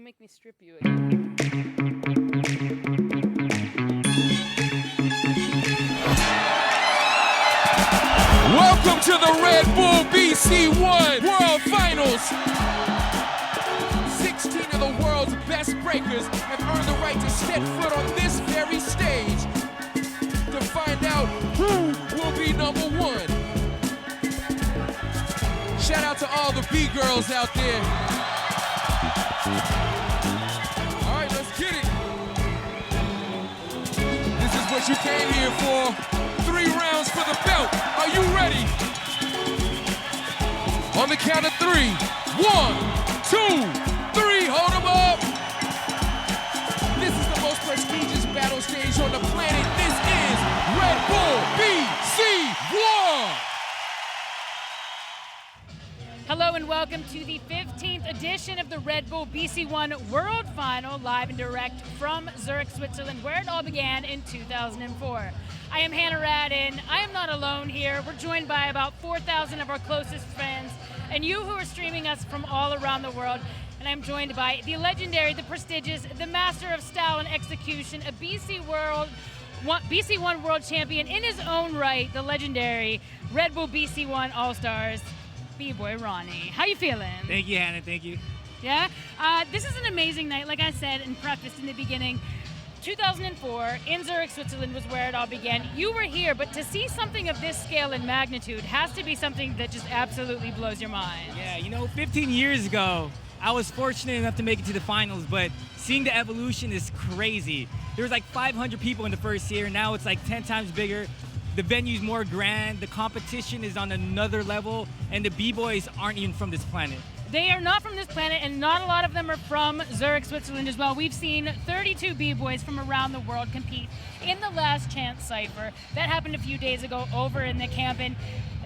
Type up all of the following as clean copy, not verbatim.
make me strip you again. Welcome to the Red Bull BC1 World Finals. 16 of the world's best breakers have earned the right to step foot on this very stage to find out who will be number one. Shout out to all the B-girls out there. All right, let's get it. This is what you came here for. 3 rounds for the belt. Are you ready? On the count of 3. 1, 2, 3. Hold them up. This is the most prestigious battle stage on the planet. This is Red Bull BC1. Hello and welcome to the 15th edition of the Red Bull BC1 World Final, live and direct from Zurich, Switzerland, where it all began in 2004. I am Hannah Radin. I am not alone here. We're joined by about 4,000 of our closest friends, and you who are streaming us from all around the world. And I'm joined by the legendary, the prestigious, the master of style and execution, a BC1 World Champion in his own right, the legendary Red Bull BC1 All-Stars, B-Boy Ronnie. How you feeling? Thank you, Hannah. Thank you. Yeah? This is an amazing night. Like I said and prefaced in the beginning, 2004 in Zurich, Switzerland was where it all began. You were here, but to see something of this scale and magnitude has to be something that just absolutely blows your mind. Yeah, you know, 15 years ago, I was fortunate enough to make it to the finals, but seeing the evolution is crazy. There was like 500 people in the first year. Now it's like 10 times bigger. The venue's more grand. The competition is on another level, and the B-boys aren't even from this planet. They are not from this planet, and not a lot of them are from Zurich, Switzerland as well. We've seen 32 B-boys from around the world compete in the Last Chance Cypher. That happened a few days ago over in the camp, and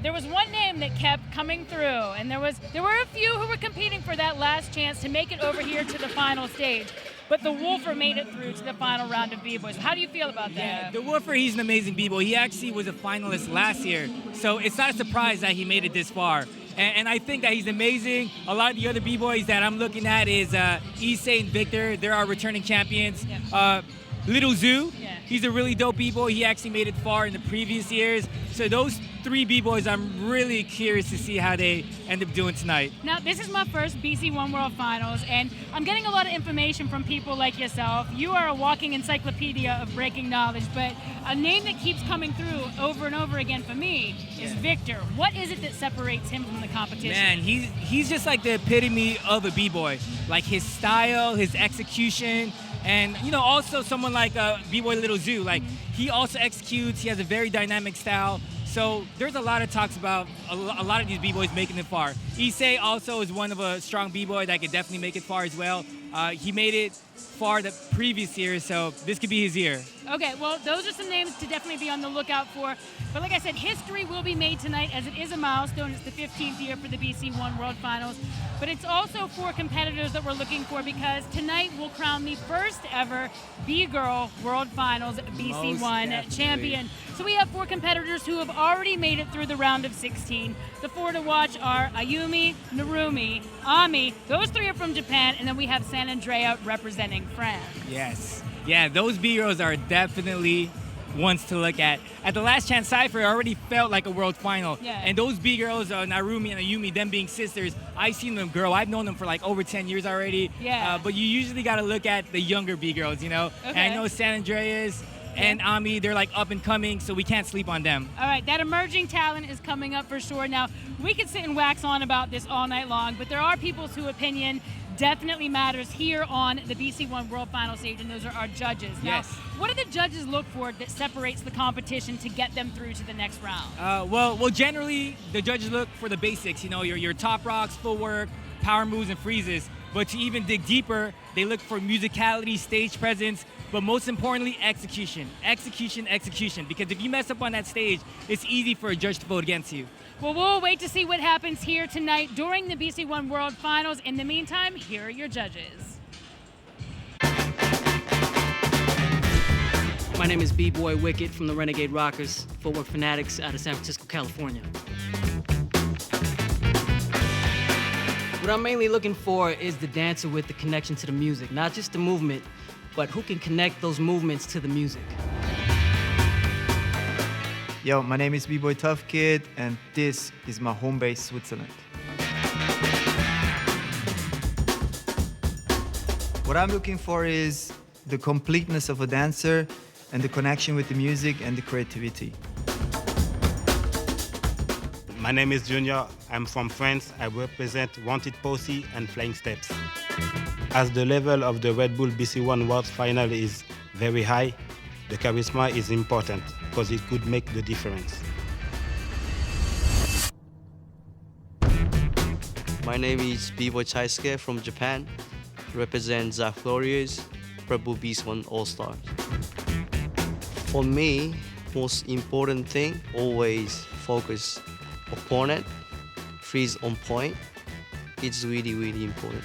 there was one name that kept coming through, and there were a few who were competing for that last chance to make it over here to the final stage. But the Wolfer made it through to the final round of B-boys. How do you feel about that? Yeah, the Wolfer, he's an amazing B-boy. He actually was a finalist last year, so it's not a surprise that he made it this far. And I think that he's amazing. A lot of the other B-boys that I'm looking at is Issei and Victor. They're our returning champions. Yeah. Lil Zoo, yeah. He's a really dope B-boy. He actually made it far in the previous years. So those 3 B-boys, I'm really curious to see how they end up doing tonight. Now, this is my first BC1 World Finals, and I'm getting a lot of information from people like yourself. You are a walking encyclopedia of breaking knowledge, but a name that keeps coming through over and over again for me is Victor. What is it that separates him from the competition? Man, he's just like the epitome of a B-boy. Like his style, his execution, and you know, also someone like B-boy Lil Zoo. Like he also executes. He has a very dynamic style. So there's a lot of talks about a lot of these B-boys making it far. Issei also is one of a strong B-boy that could definitely make it far as well. He made it far the previous year, so this could be his year. Okay, well, those are some names to definitely be on the lookout for. But like I said, history will be made tonight as it is a milestone. It's the 15th year for the BC1 World Finals. But it's also 4 competitors that we're looking for, because tonight will crown the first ever B-Girl World Finals BC1 champion. So we have 4 competitors who have already made it through the round of 16. The 4 to watch are Ayumi, Narumi, Ami. Those 3 are from Japan, and then we have San Andrea representing France. Yes. Yeah, those B-girls are definitely ones to look at. At the Last Chance Cypher, it already felt like a world final. Yeah. And those B-girls, Narumi and Ayumi, them being sisters, I've seen them grow. I've known them for like over 10 years already. Yeah. But you usually got to look at the younger B-girls, you know? Okay. And I know San Andreas and Ami, they're like up and coming, so we can't sleep on them. All right, that emerging talent is coming up for sure. Now, we could sit and wax on about this all night long, but there are people whose opinion definitely matters here on the BC1 World Final stage, and those are our judges. Now, Yes. what do the judges look for that separates the competition to get them through to the next round? Well, generally, the judges look for the basics, you know, your top rocks, footwork, power moves, and freezes. But to even dig deeper, they look for musicality, stage presence, but most importantly, execution. Execution, execution. Because if you mess up on that stage, it's easy for a judge to vote against you. Well, we'll wait to see what happens here tonight during the BC1 World Finals. In the meantime, here are your judges. My name is B-Boy Wicked from the Renegade Rockers, Footwork Fanatics out of San Francisco, California. What I'm mainly looking for is the dancer with the connection to the music, not just the movement, but who can connect those movements to the music. Yo, my name is B-Boy Tough Kid, and this is my home base, Switzerland. What I'm looking for is the completeness of a dancer and the connection with the music and the creativity. My name is Junior. I'm from France. I represent Wanted Posse and Flying Steps. As the level of the Red Bull BC1 World Final is very high, the charisma is important because it could make the difference. My name is B-Boy Taisuke from Japan. Represent Zach Glorious, Red Bull BC1 All-Stars. For me, most important thing, always focus opponent, freeze on point. It's really, really important.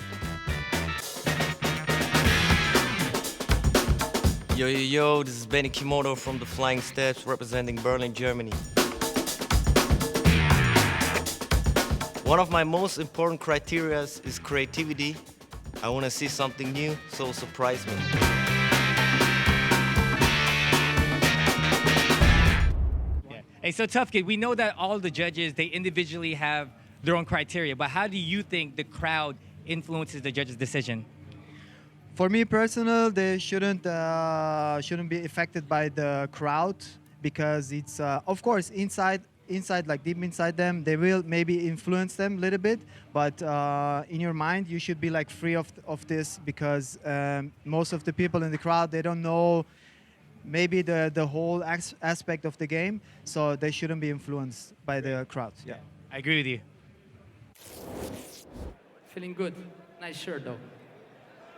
Yo, yo, yo, this is Benny Kimoto from the Flying Steps representing Berlin, Germany. One of my most important criteria is creativity. I want to see something new, so surprise me. Hey, so Tough Kid, we know that all the judges, they individually have their own criteria, but how do you think the crowd influences the judge's decision? For me personal, they shouldn't be affected by the crowd because it's of course inside like deep inside them, they will maybe influence them a little bit, but in your mind you should be like free of this because most of the people in the crowd, they don't know maybe the whole aspect of the game, so they shouldn't be influenced by the crowd. Yeah, I agree with you. Feeling good. Nice shirt though.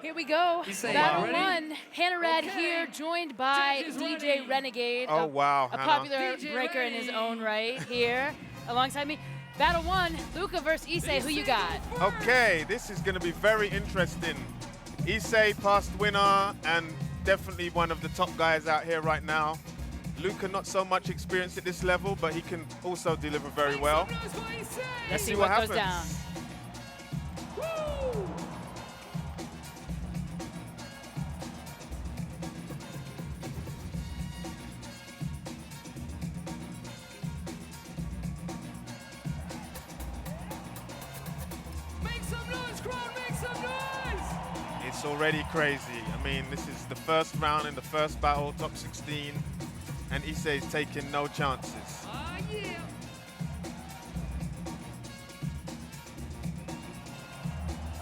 Here we go. Issei, Battle ready? one. Hannah Rad here, joined by DJ Renegade. Oh, wow, A Hannah. popular breaker in his own right here, alongside me. Battle one, Luka versus Issei. Who you got? Okay, this is going to be very interesting. Issei, past winner, and definitely one of the top guys out here right now. Luka, not so much experience at this level, but he can also deliver very well. Let's see what what goes happens. down. It's already crazy. I mean, this is the first round in the first battle, top 16, and Issei is taking no chances.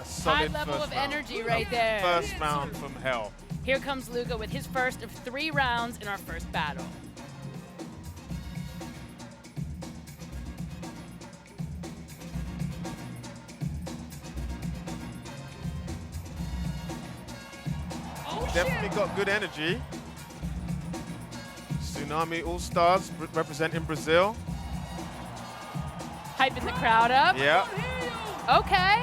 A solid High level first of round. energy right there. First round from hell. Here comes Luka with his first of 3 rounds in our first battle. Definitely got good energy. Tsunami All-Stars representing Brazil. Hyping the crowd up. Yeah. Okay.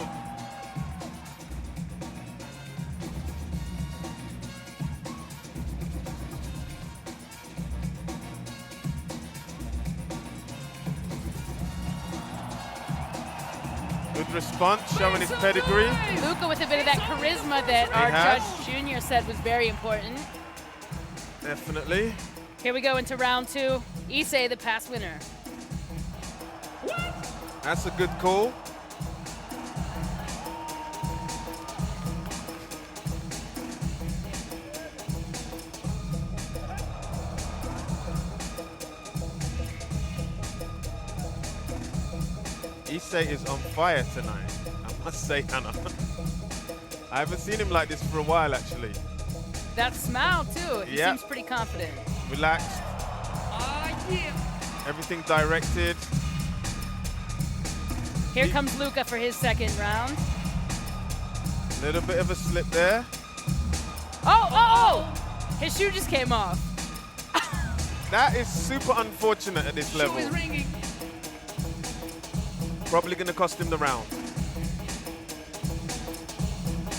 Good response, showing his pedigree. Luka with a bit of that charisma that our has. Judge Junior said was very important. Definitely. Here we go into round 2. Issei, the past winner. That's a good call. Issei is on fire tonight, I must say, Hannah. I haven't seen him like this for a while, actually. That smile, too. He Yeah. seems pretty confident. Relaxed. Everything directed. Here comes Luka for his second round. Little bit of a slip there. Oh! His shoe just came off. That is super unfortunate at this level. Probably going to cost him the round.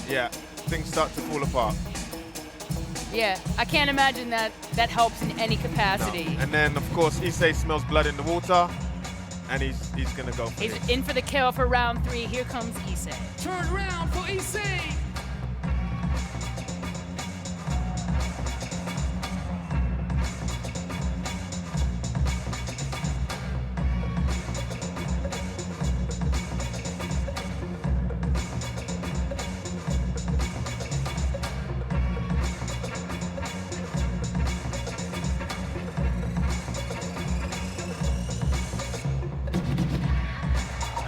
Yeah, things start to fall apart. Yeah, I can't imagine that helps in any capacity. No. And then, of course, Issei smells blood in the water. and he's gonna go for He's this. in for the kill for round 3. Here comes Issei. Turn around for Issei.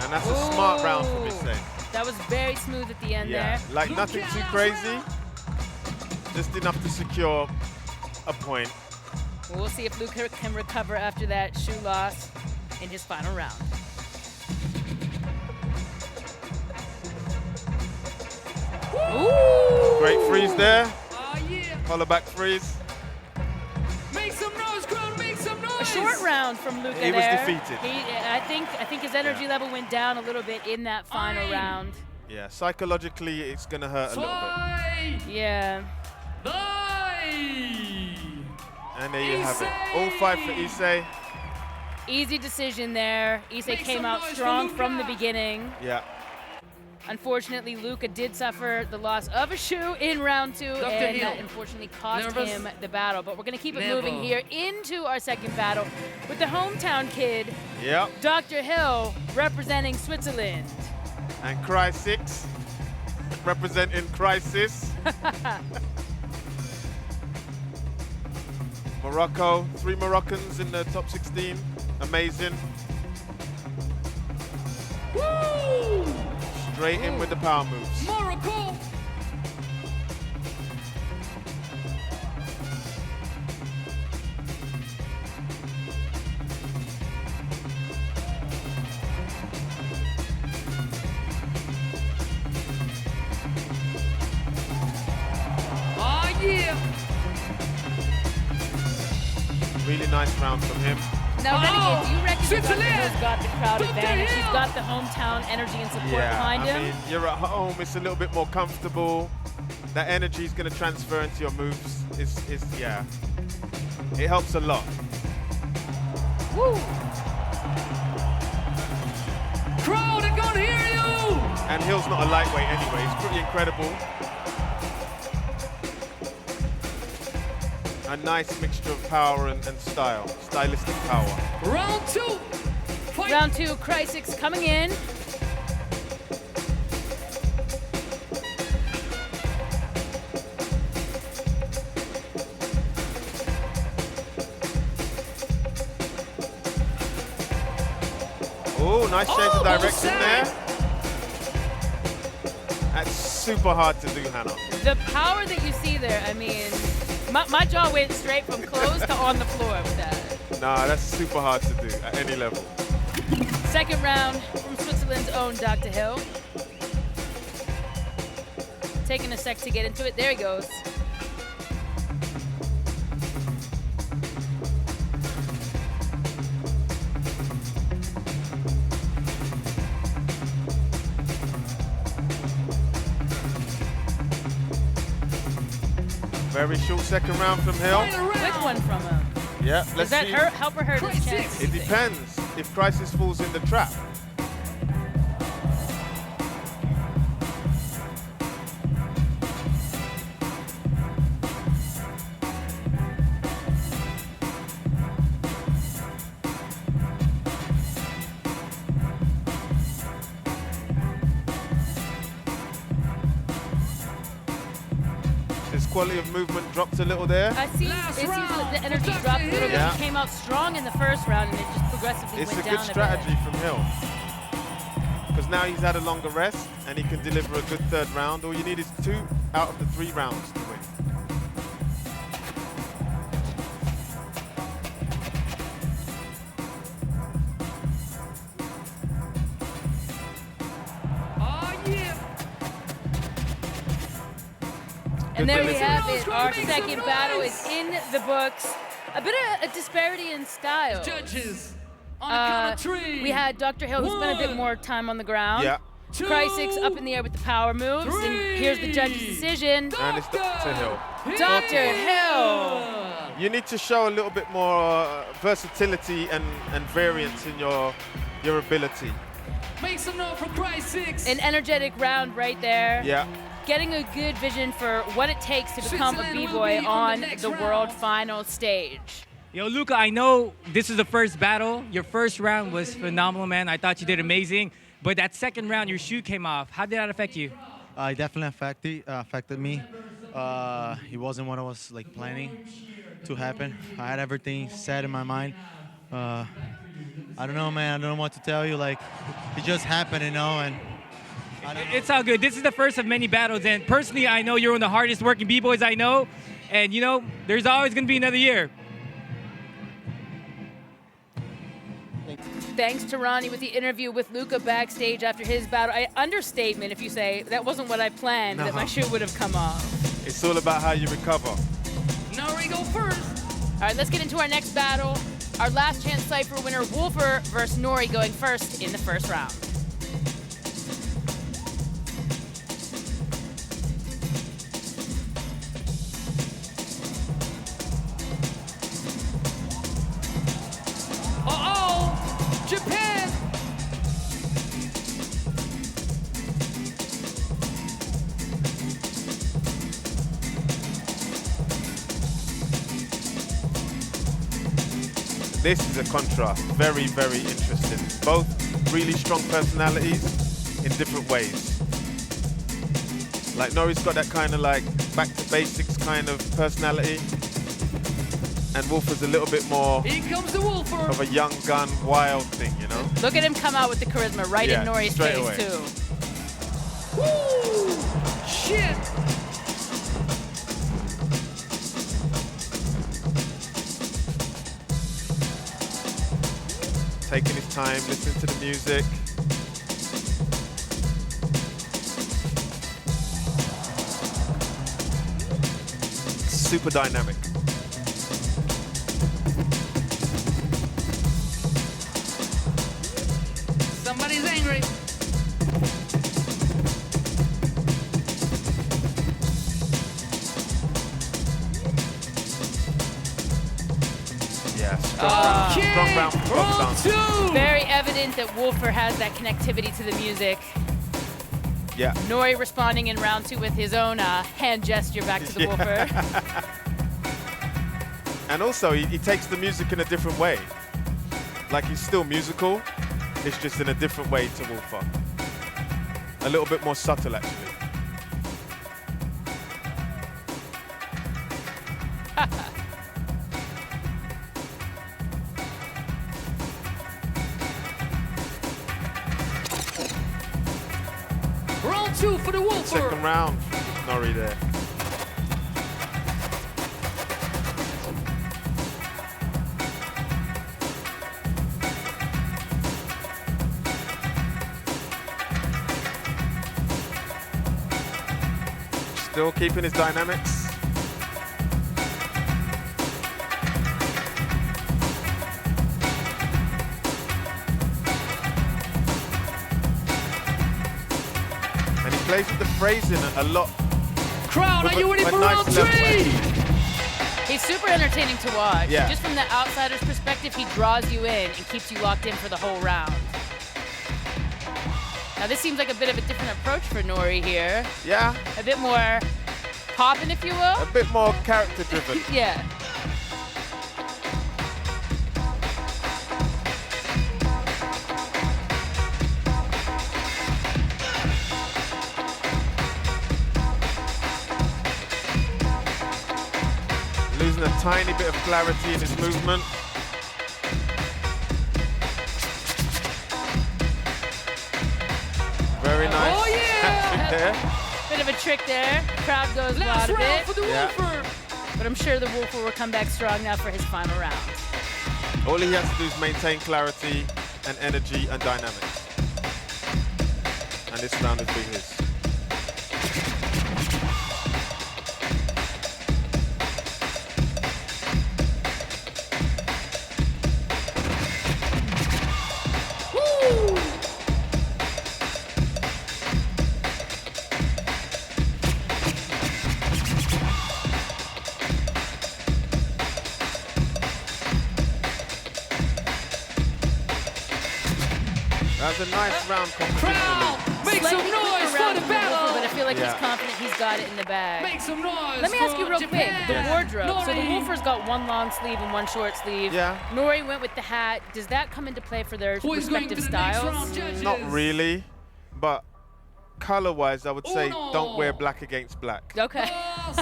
And that's a smart round from Issei. That was very smooth at the end Yeah, there. like nothing too crazy. Just enough to secure a point. We'll see if Luka can recover after that shoe loss in his final round. Ooh! Great freeze there. Oh, yeah. Follow back freeze. Make some noise, crowd, make some noise. A short round from Luka He was there. defeated. I think his energy level went down a little bit in that final round. Yeah, psychologically, it's gonna hurt a little bit. Yeah. And there you have it. All 5 for Issei. Easy decision there. Issei came out strong from the beginning. Yeah. Unfortunately, Luka did suffer the loss of a shoe in round 2, and Hill. that unfortunately cost Nervous? him the battle. But we're going to keep it Never. moving here into our second battle with the hometown kid, Yep. Dr. Hill, representing Switzerland. And Cry6 representing Crisis. Morocco, 3 Moroccans in the top 16. Amazing. Woo! Straight in with the power moves. Morocco. Oh, yeah. Really nice round from him. Now, Renegade, do you reckon that Dr. Switzerland! Hill's got the crowd Dr. advantage? He's Hill! got the hometown energy and support Yeah, behind I him? mean, you're at home, it's a little bit more comfortable. That energy is going to transfer into your moves. Yeah, it helps a lot. Woo! Crowd, I can't hear you. And Hill's not a lightweight anyway, he's pretty incredible. A nice mixture of power and style, stylistic power. Round 2. Fight. Round 2, Cry6 coming in. Oh, nice change of direction side. there. That's super hard to do, Hannah. The power that you see there, I mean, my jaw went straight from close to on the floor with that. Nah, that's super hard to do at any level. Second round from Switzerland's own Dr. Hill. Taking a sec to get into it. There he goes. Very short second round from Hill. Quick one from him. Yeah, Does let's that see. help or hurt his chances? It depends if Crisis falls in the trap. His quality of movement dropped a little there. I see. It seems like the energy dropped a little bit. Yeah. He came out strong in the first round, and it just progressively It's a went good down strategy a bit. from Hill. Because now he's had a longer rest and he can deliver a good third round. All you need is 2 out of the 3 rounds to win. Oh, yeah. And there we delivery. have it. Our second battle is in the books. A bit of a disparity in style. Judges. On the count of 3. We had Dr. Hill, who spent a bit 1, more time on the ground. Yeah. Cry6 up in the air with the power moves. And here's the judge's decision. And it's to Hill. Dr. Hill You need to show a little bit more versatility and variance in your ability. Make some noise for Christ's sakes. An energetic round right there. Yeah. Getting a good vision for what it takes to become a B-boy on the world final stage. Yo, Luka, I know this is the first battle. Your first round was phenomenal, man. I thought you did amazing. But that second round, your shoe came off. How did that affect you? It definitely affected me. It wasn't what I was like planning to happen. I had everything set in my mind. I don't know, man. I don't know what to tell you. Like, it just happened, you know, and it's all good. This is the first of many battles, and personally, I know you're one of the hardest working B-boys I know, and you know, there's always gonna be another year. Thanks to Ronnie with the interview with Luka backstage after his battle. Understatement if you say, that wasn't what I planned, that my shoe would have come off. It's all about how you recover. Nori, go first. All right, let's get into our next battle. Our last chance Cypher winner, Wolfer versus Nori, going first in the first round. Uh-oh, Japan. This is a contrast, very, very interesting. Both really strong personalities in different ways. Like Nori's got that kind of like back to basics kind of personality. And Wolfer's a little bit more Here comes the Wolfer. of a young gun, wild thing, you know? Look at him come out with the charisma right in Nori's straight face, away. too. Woo! Shit. Taking his time, listening to the music. Super dynamic. Somebody's angry. Yeah, strong round from both Round stances. two. Very evident that Wolfer has that connectivity to the music. Yeah. Nori responding in round two with his own hand gesture back to the Wolfer. And also, he takes the music in a different way. Like, he's still musical, it's just in a different way to Wolfer. A little bit more subtle, actually. Round two for the Wolfer. Second round, Nori there. Still keeping his dynamics. And he plays with the phrasing a lot. Crowd, with are you a- ready a for nice round level. He's super entertaining to watch. Yeah. Just from the outsider's perspective, he draws you in and keeps you locked in for the whole round. Now this seems like a bit of a different approach for Nori here. Yeah, A bit more popping, if you will. a bit more character driven. Yeah. Losing a tiny bit of clarity in his movement. Very nice. Oh, yeah! Hat trick there. Bit of a trick there. Crowd goes Last wild a round bit. for the Yeah. Wolfer. But I'm sure the Wolfer will come back strong now for his final round. All he has to do is maintain clarity and energy and dynamics. And this round has been his. Woo! That was a nice round competition. Make some Slightly noise quicker round for the than Wolfer, battle. but I feel like Yeah. he's confident he's got it in the bag. Make some noise. Let me ask you for real Japan. quick, the Yes. wardrobe. So the Nori. Wolfer's got one long sleeve and one short sleeve. Yeah. Nori went with the hat. Does that come into play for their Who is going to respective the next styles? round, judges? Not really, but color-wise, I would say Uno. don't wear black against black. Okay.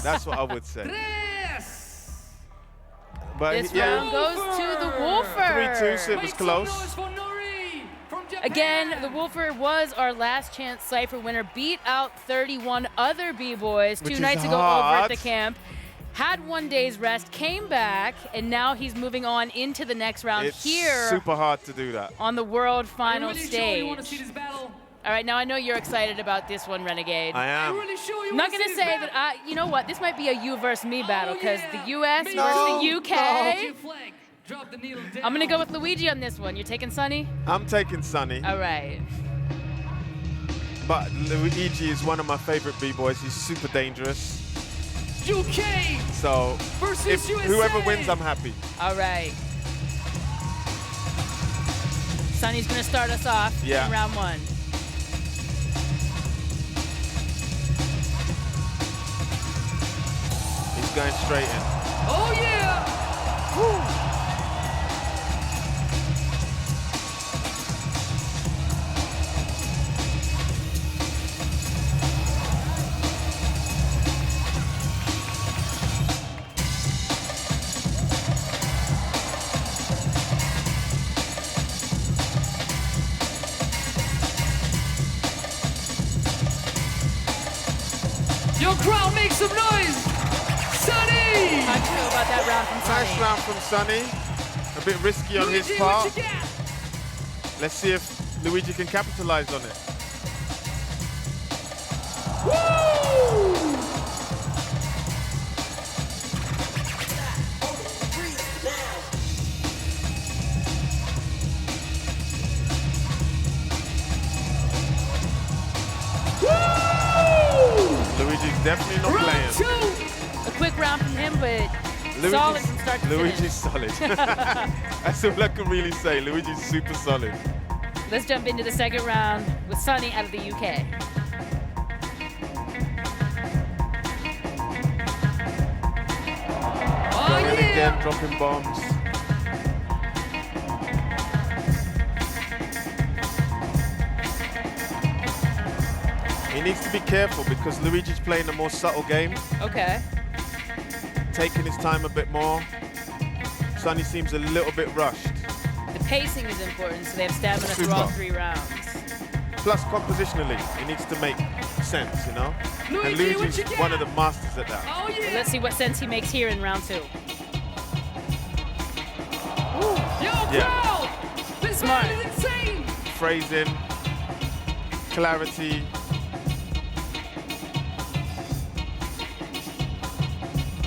That's what I would say. Tres. But This yeah, round goes to the Wolfer. 3-2, so it was Make some close. noise for Nori from Japan. Again, the Wolfer was our last chance Cypher winner, beat out 31 other B-boys Which two is nights ago over at hard. the camp. Had 1 day's rest, came back, and now he's moving on into the next round It's here super hard to do that. on the world Are you final really sure stage. you want to see this battle? All right, now I know you're excited about this one, Renegade. I Are am. you really sure you I'm not want going to to see say this that you know what, this might be a you versus me battle, because yeah. the US Me versus No, the UK. Your flag. Drop the needle down. I'm going to go with Luigi on this one. You're taking Sunny? I'm taking Sunny, All right. but Luigi is one of my favorite B-boys. He's super dangerous. UK So versus if USA. whoever wins, I'm happy. All right. Sunny's going to start us off Yeah. in round one. He's going straight in. Oh yeah. Your crowd make some noise. Sunny. How do you feel about that round from Sunny? Nice round from Sunny. A bit risky on his Luigi, part. what you got? Let's see if Luigi can capitalize on it. Woo! Luigi's definitely not Round playing. two. A quick round from him, but solid from start to Luigi's finish. solid. That's all I can really say. Luigi's super solid. Let's jump into the second round with Sunny out of the UK. Oh Going in yeah. again, dropping bombs. He needs to be careful because Luigi's playing a more subtle game, Okay. taking his time a bit more. Sunny seems a little bit rushed. The pacing is important, so they have stamina through Super. all 3 rounds. Plus, compositionally, he needs to make sense, you know? And Luigi, what Luigi's you got? one of the masters at that. Oh yeah. Let's see what sense he makes here in round 2. Yo, Yeah. crowd. This Smart. man is insane. Phrasing, clarity.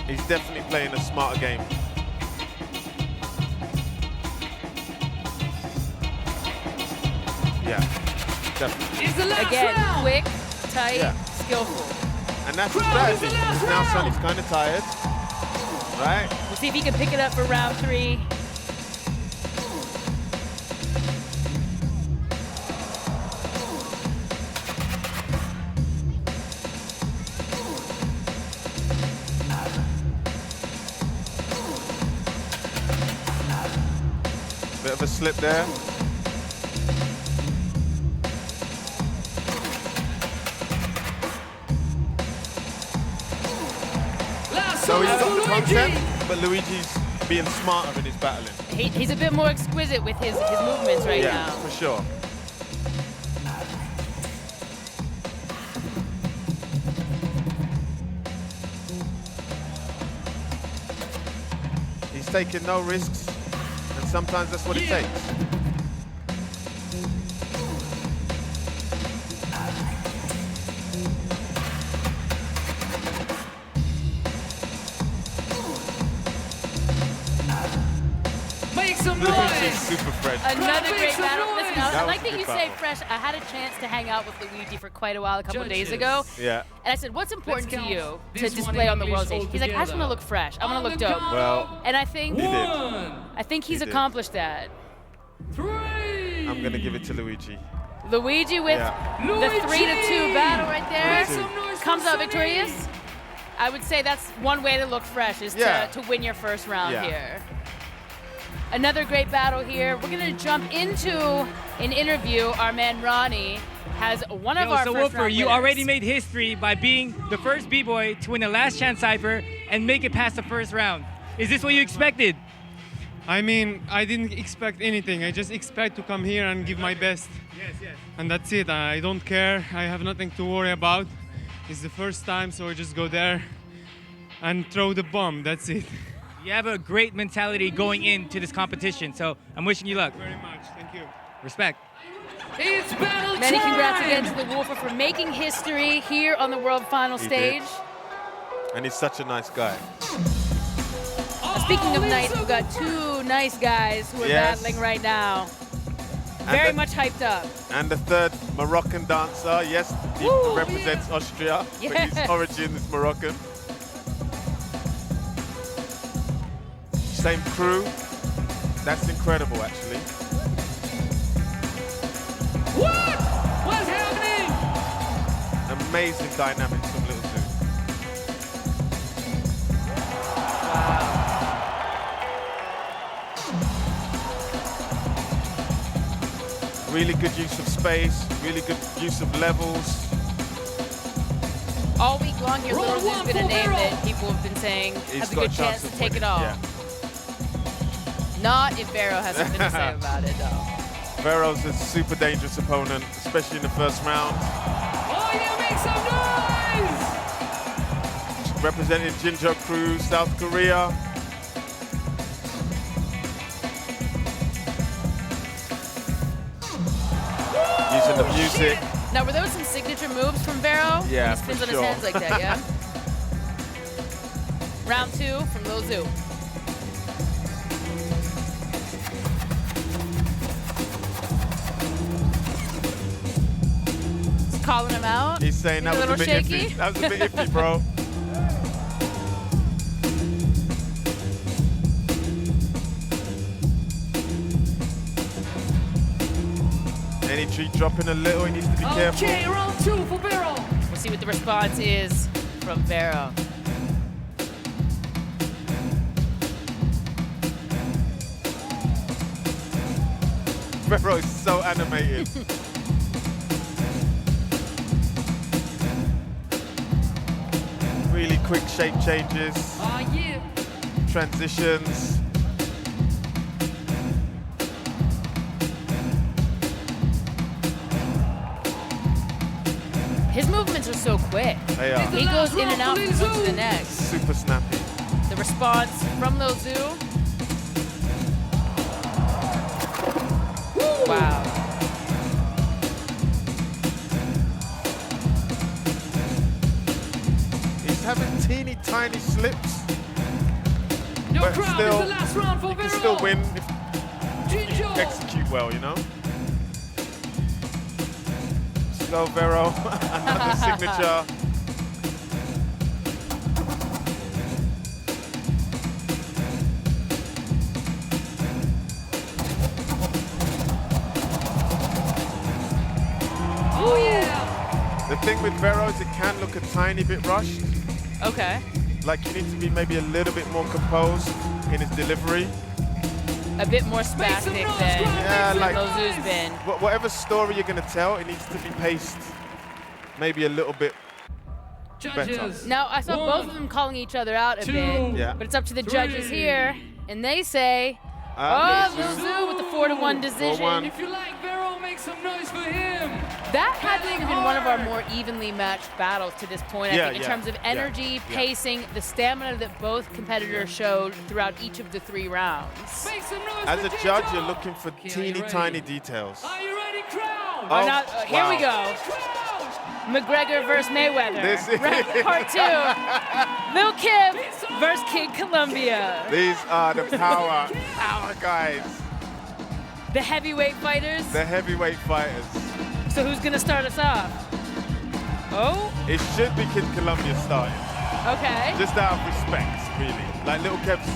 He's definitely playing a smarter game. Yeah, definitely. It's the last Again, round. quick, tight, Yeah. skillful. And that's the Crowd is strategy. the last Because now round. Sunny's kind of tired, right? We'll see if he can pick it up for round 3. Bit of a slip there. Last So he's round got the for Luigi. concept, but Luigi's being smarter in his battling. He's a bit more exquisite with his movements right Yeah, now. for sure. He's taking no risks, and sometimes that's what it Yeah. takes. Make some Luigi's noise. super fresh. Another Make great some battle. noise. Listen, That I was like a that good you say battle. fresh. I had a chance to hang out with Luigi for quite a while, a couple of days Judges. ago. Yeah. And I said, what's important to count you to this one display in on the world English stage? He's like, I just want to altogether. look fresh. I want On to look the dope. count Well, And I think He did. One, I think he's He did. accomplished that. 3, I'm going to give it to Luigi. Luigi with the 3-2 battle right there. Comes out victorious. I would say that's one way to look fresh, is to win your first round here. Another great battle here. We're going to jump into an interview. Our man Ronnie has one of our so first Wolfer, round you winners. already made history by being the first B-boy to win the last chance cipher and make it past the first round. Is this what you expected? I mean, I didn't expect anything. I just expect to come here and give my best. Yes, yes. And that's it. I don't care. I have nothing to worry about. It's the first time, so I just go there and throw the bomb. That's it. You have a great mentality going into this competition, so I'm wishing you luck. Very much. Thank you. Respect. It's battle Many congrats again to the Wolfer for making history here on the World Final stage. And he's such a nice guy. Speaking of nice, we've got two nice guys who are battling right now. Very much hyped up. And the third Moroccan dancer, yes, he represents Austria, but his origin is Moroccan. Same crew. That's incredible, actually. What? What's happening? Amazing dynamics from Lil Zoo. Really good use of space, really good use of levels. All week long here, Lil Zoo's been a name that people have been saying has a good chance to take it all. Yeah. Not if Vero has something to say about it, though. Vero's a super dangerous opponent, especially in the first round. Oh, yeah, make some noise! Representing Jinjo Crew, South Korea. Using the music. Now, were those some signature moves from Vero? Yeah, He spins for on his hands like that, yeah? Round 2 from Lil Zoo. He's calling him out. He's saying that was a bit iffy. That was a bit iffy, bro. Any tree dropping a little, he needs to be careful. Okay, round 2 for Vero. We'll see what the response is from Vero. Vero is so animated. Really quick shape changes. Oh, yeah. Transitions. His movements are so quick. They are. He goes in and out from one to the next. Super snappy. The response from Lil Zoo. Wow. He's having teeny tiny slips. Your but crowd still, is the last round for you can Vero. still win if you execute well, you know? Let's go, Vero. Another signature. Oh, yeah. The thing with Vero is it can look a tiny bit rushed. Okay. Like you need to be maybe a little bit more composed in his delivery. A bit more spastic than like Lil Zoo's been. Whatever story you're gonna tell, it needs to be paced maybe a little bit better. Now, I saw both of them calling each other out a bit, but it's up to the judges here, and they say, Lil Zoo with the 4-1 decision. If you like Vero, make some noise for him. That had to have been one of our more evenly matched battles to this point, I think, in terms of energy, pacing, the stamina that both competitors showed throughout each of the 3 rounds. As a judge, you're looking for teeny tiny details. Are you ready, crowd? Oh, now, here we go. McGregor versus Mayweather. This is Round part 2. Lil Kev versus Kid Colombia. These are the power guys. The heavyweight fighters. The heavyweight fighters. So who's gonna start us off? Oh? It should be Kid Colombia starting. Okay. Just out of respect, really. Like Lil Kev's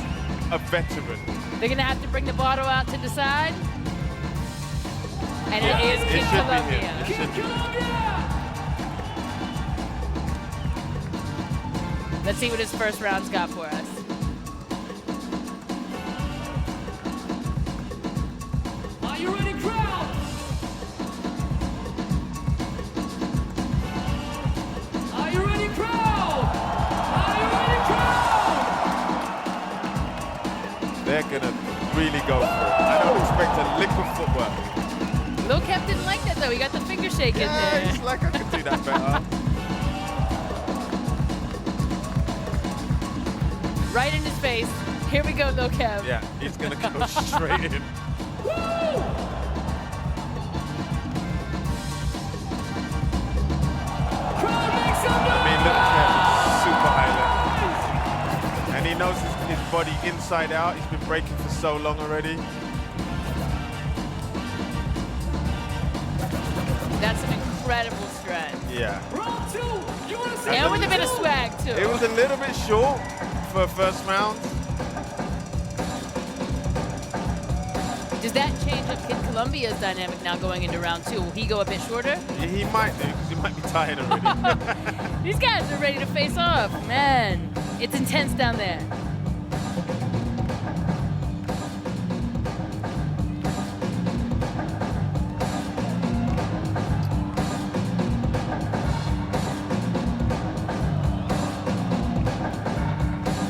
a veteran. They're gonna have to bring the bottle out to decide. And it is Kid should be Colombia. him. It should be. Let's see what his first round's got for us. Are you ready, crowd? Are you ready, crowd? Are you ready, crowd? They're gonna really go for it. I don't expect a lick of footwork. Lil Kev didn't like that though. He got the finger shake in Yeah, there. he's like, I could do that better. Right in his face. Here we go, Lil Kev. Yeah, he's gonna go straight in. I mean, Lil Kev is super high level. And he knows his body inside out. He's been breaking for so long already. That's an incredible stretch. Yeah. And with a bit of swag too. It was a little bit short for first round. Does that change up Kid Colombia's dynamic now going into round 2? Will he go a bit shorter? He might do, because he might be tired already. These guys are ready to face off. Man, it's intense down there.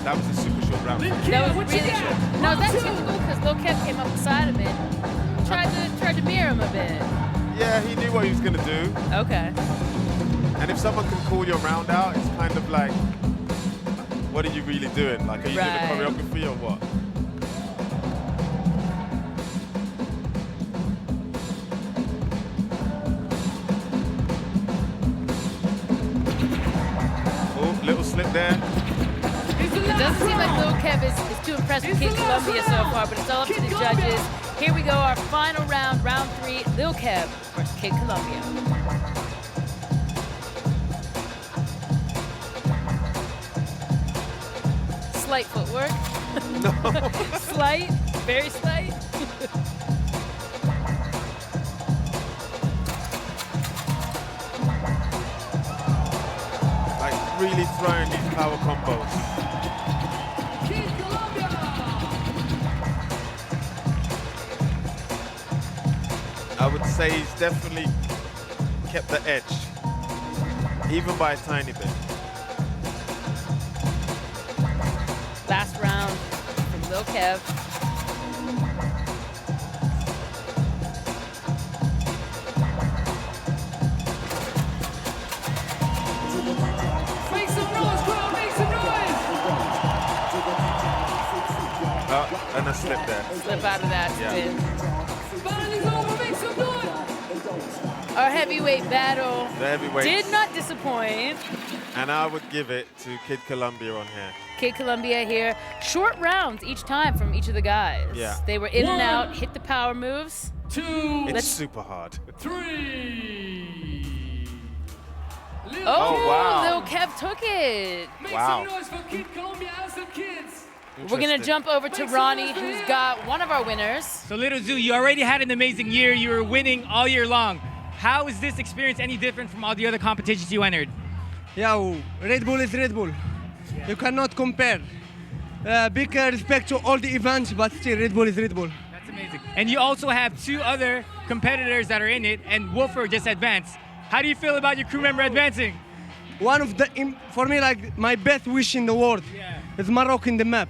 That was a super short round. That was really short. No, that's typical because Lil Kev came up the side of it. Tried to mirror him a bit. Yeah, he knew what he was going to do. Okay. And if someone can call your round out, it's kind of like, what are you really doing? Like, are you doing a choreography or what? Oh, little slip there. It doesn't seem like Lil Kev is too impressed with Kid Colombia so far, but it's all up to the judges. Here we go, our final round, round 3, Lil Kev versus Kid Colombia. Slight footwork. No. Slight, very slight. Like, really throwing these power combos. I would say he's definitely kept the edge, even by a tiny bit. Last round from Lil Kev. Make some noise, crowd, make some noise! And a slip there. Slip out of that spin. Battle is over, make some noise! Our heavyweight battle The heavyweights. did not disappoint. And I would give it to Kid Colombia on here. Kid Colombia here. Short rounds each time from each of the guys. Yeah. They were in and 1, out, hit the power moves. 2, It's super hard. 3. Oh, wow. Lil Kev took it. Make Wow. some noise for Kid Colombia and some kids. We're gonna jump over to Ronnie, who's got one of our winners. So Lil Zoo, you already had an amazing year. You were winning all year long. How is this experience any different from all the other competitions you entered? Yeah, Red Bull is Red Bull. You cannot compare. Big respect to all the events, but still Red Bull is Red Bull. That's amazing. And you also have 2 other competitors that are in it, and Wolfer just advanced. How do you feel about your crew member advancing? One of the, for me, like my best wish in the world is Morocco in the map.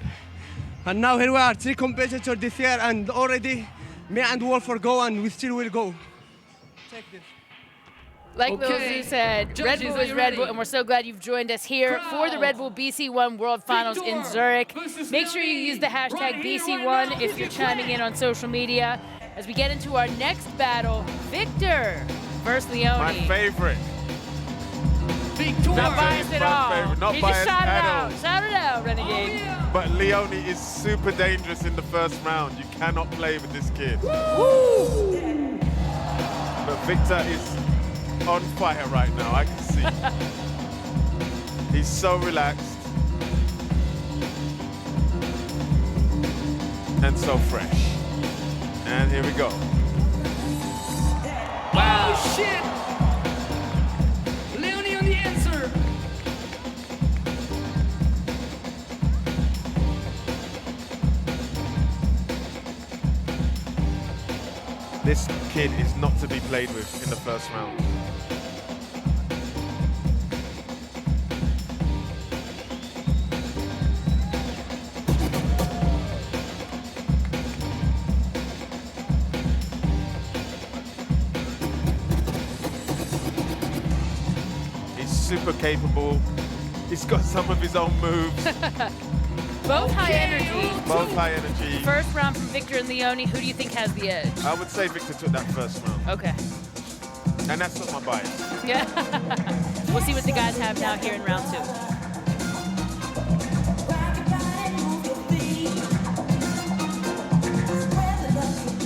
And now here we are, 3 competitors this year, and already me and Wolfer go, and we still will go. Check this. Like Lil Zoo said, Red Judges, Bull are is you Red ready? Bull, and we're so glad you've joined us here for the Red Bull BC1 World Finals in Zurich. Make sure you use the hashtag BC1 if you're chiming in on social media. As we get into our next battle, Victor versus Leony. My favorite. Not biased at all. favorite, not He just biased shout it at out. all. Shout it out, Renegade. But Leony is super dangerous in the first round. You cannot play with this kid. But Victor is on fire right now, I can see. He's so relaxed. And so fresh. And here we go. Wow. Oh, shit! Leony on the answer. This kid is not to be played with in the first round. He's super capable. He's got some of his own moves. Both high energy. Both high energy. First round from Victor and Leony. Who do you think has the edge? I would say Victor took that first round. Okay. And that's not my bias. Yeah. We'll see what the guys have now here in round 2.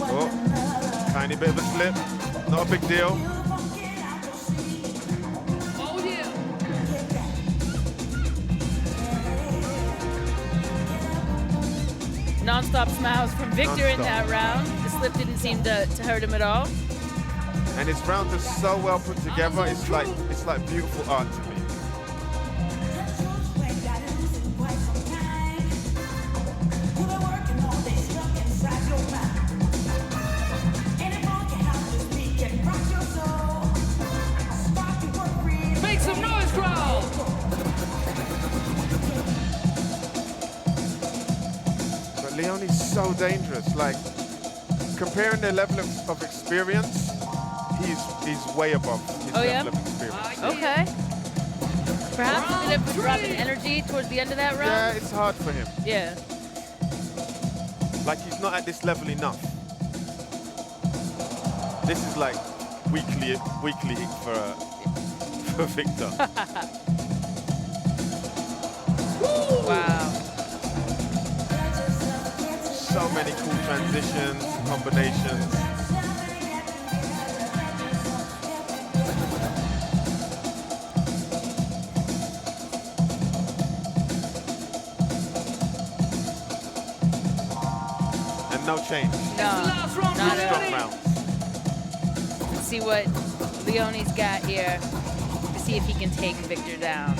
Oh, tiny bit of a slip. Not a big deal. Oh, yeah. Non-stop smiles from Victor in that round. The slip didn't seem to hurt him at all. And his rounds are so well put together. It's like beautiful art to me. Make some noise, crowd! But Leony's so dangerous. Like, comparing their level of experience, he's way above his level of experience. Okay. Perhaps a bit of a drop in energy towards the end of that round? Yeah, it's hard for him. Yeah. Like, he's not at this level enough. This is like weekly for Victor. Wow. So many cool transitions, combinations. And no change. No, not at Strong all. rounds. Let's see what Leony's got here to see if he can take Victor down.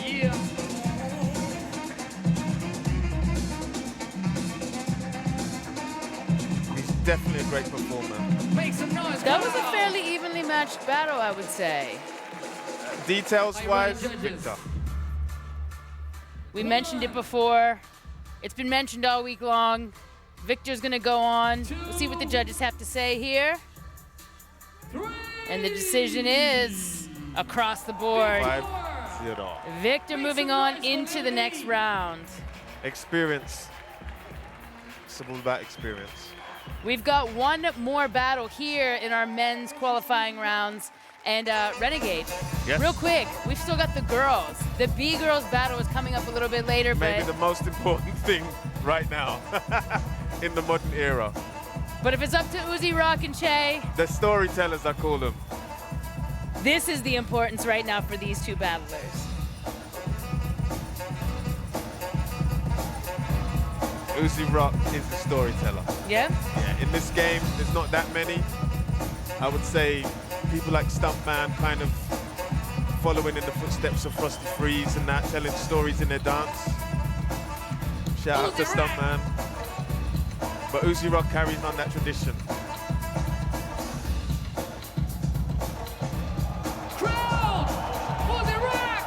Yeah. He's definitely a great performer. Make some noise, That was a crowd. fairly evenly matched battle, I would say. Details-wise, Victor. We mentioned it before. It's been mentioned all week long. Victor's gonna go on. We'll see what the judges have to say here. And the decision is across the board. 5-0. Victor moving on into the next round. Experience. It's all about experience. We've got one more battle here in our men's qualifying rounds. And Renegade, Yes. real quick, we've still got the girls. The B-girls battle is coming up a little bit later, Maybe but the most important thing right now in the modern era. if it's up to Uzee Rock and Chey, The storytellers, I call them. this is the importance right now for these two battlers. Uzee Rock is the storyteller. Yeah? Yeah, in this game, there's not that many. I would say people like Stuntman kind of following in the footsteps of Frosty Freeze and that, telling stories in their dance. Shout out to Stuntman. But Uzee Rock carries on that tradition. Crowd! Uzee Rock!